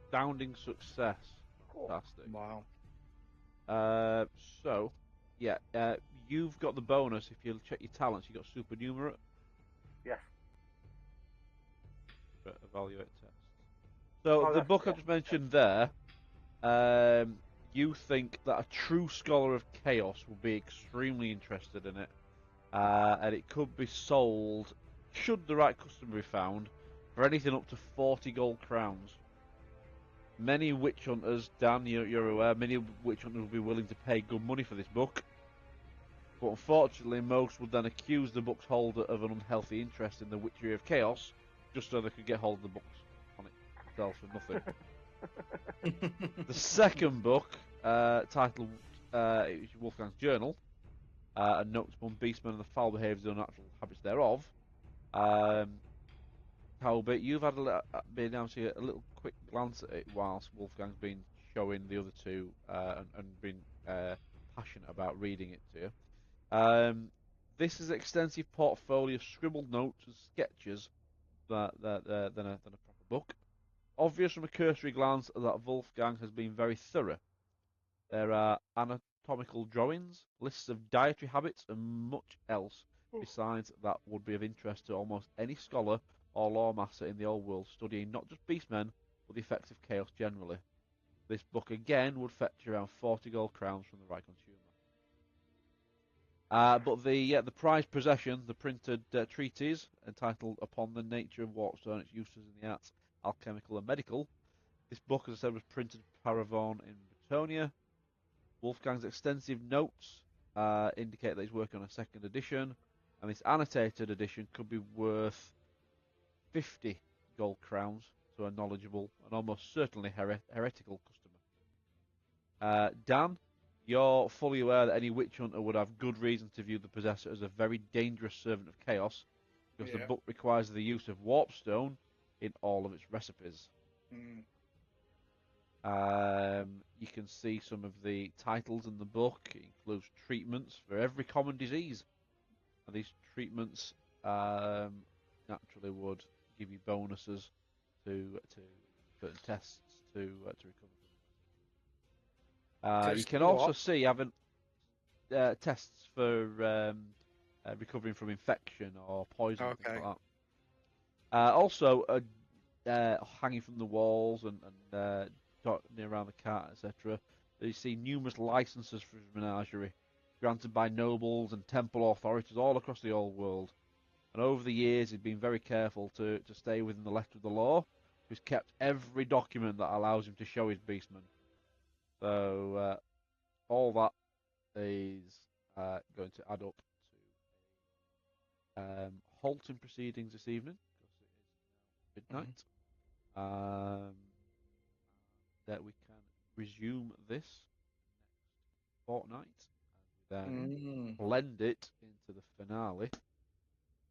Astounding success. Fantastic. Wow. So, yeah, you've got the bonus if you check your talents. You've got supernumerate. Yes. Evaluate test. So the book I just mentioned there, you think that a true scholar of chaos will be extremely interested in it, and it could be sold, should the right customer be found, for anything up to 40 gold crowns. Many witch hunters, Dan, you're aware, many witch hunters will be willing to pay good money for this book. But unfortunately, most would then accuse the book's holder of an unhealthy interest in the witchery of chaos, just so they could get hold of the books on itself for nothing. The second book, titled Wolfgang's Journal, and notes upon beastmen and the foul behaviours and unnatural habits thereof. Talbot, you've had been able to get a little quick glance at it whilst Wolfgang's been showing the other two and been passionate about reading it to you. This is an extensive portfolio of scribbled notes and sketches than a proper book. Obvious from a cursory glance that Wolfgang has been very thorough. There are anatomical drawings, lists of dietary habits, and much else besides that would be of interest to almost any scholar or lawmaster in the old world studying not just beastmen, but the effects of chaos generally. This book again would fetch around 40 gold crowns from the right consumer. But the prized possession, the printed treatise entitled "Upon the Nature of Warpstone, its Uses in the Arts, Alchemical and Medical." This book, as I said, was printed at Paravon in Bretonia. Wolfgang's extensive notes indicate that he's working on a second edition, and this annotated edition could be worth 50 gold crowns to a knowledgeable and almost certainly heretical customer. Dan, you're fully aware that any witch hunter would have good reason to view the possessor as a very dangerous servant of chaos, because the book requires the use of warpstone in all of its recipes. You can see some of the titles in the book. It includes treatments for every common disease, and these treatments naturally would give you bonuses to certain tests to recover. You can also see having tests for recovering from infection or poison, things like that. Also, hanging from the walls and near around the cart, etc. You see numerous licenses for his menagerie, granted by nobles and temple authorities all across the old world. And over the years, he's been very careful to stay within the letter of the law. He's kept every document that allows him to show his beastmen. So all that is going to add up to halting proceedings this evening, because midnight. That we can resume this next fortnight, and we then blend it into the finale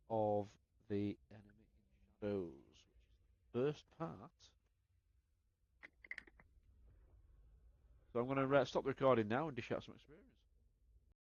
of the Enemy in Shadows, which is the first part. So I'm going to stop the recording now and dish out some experience.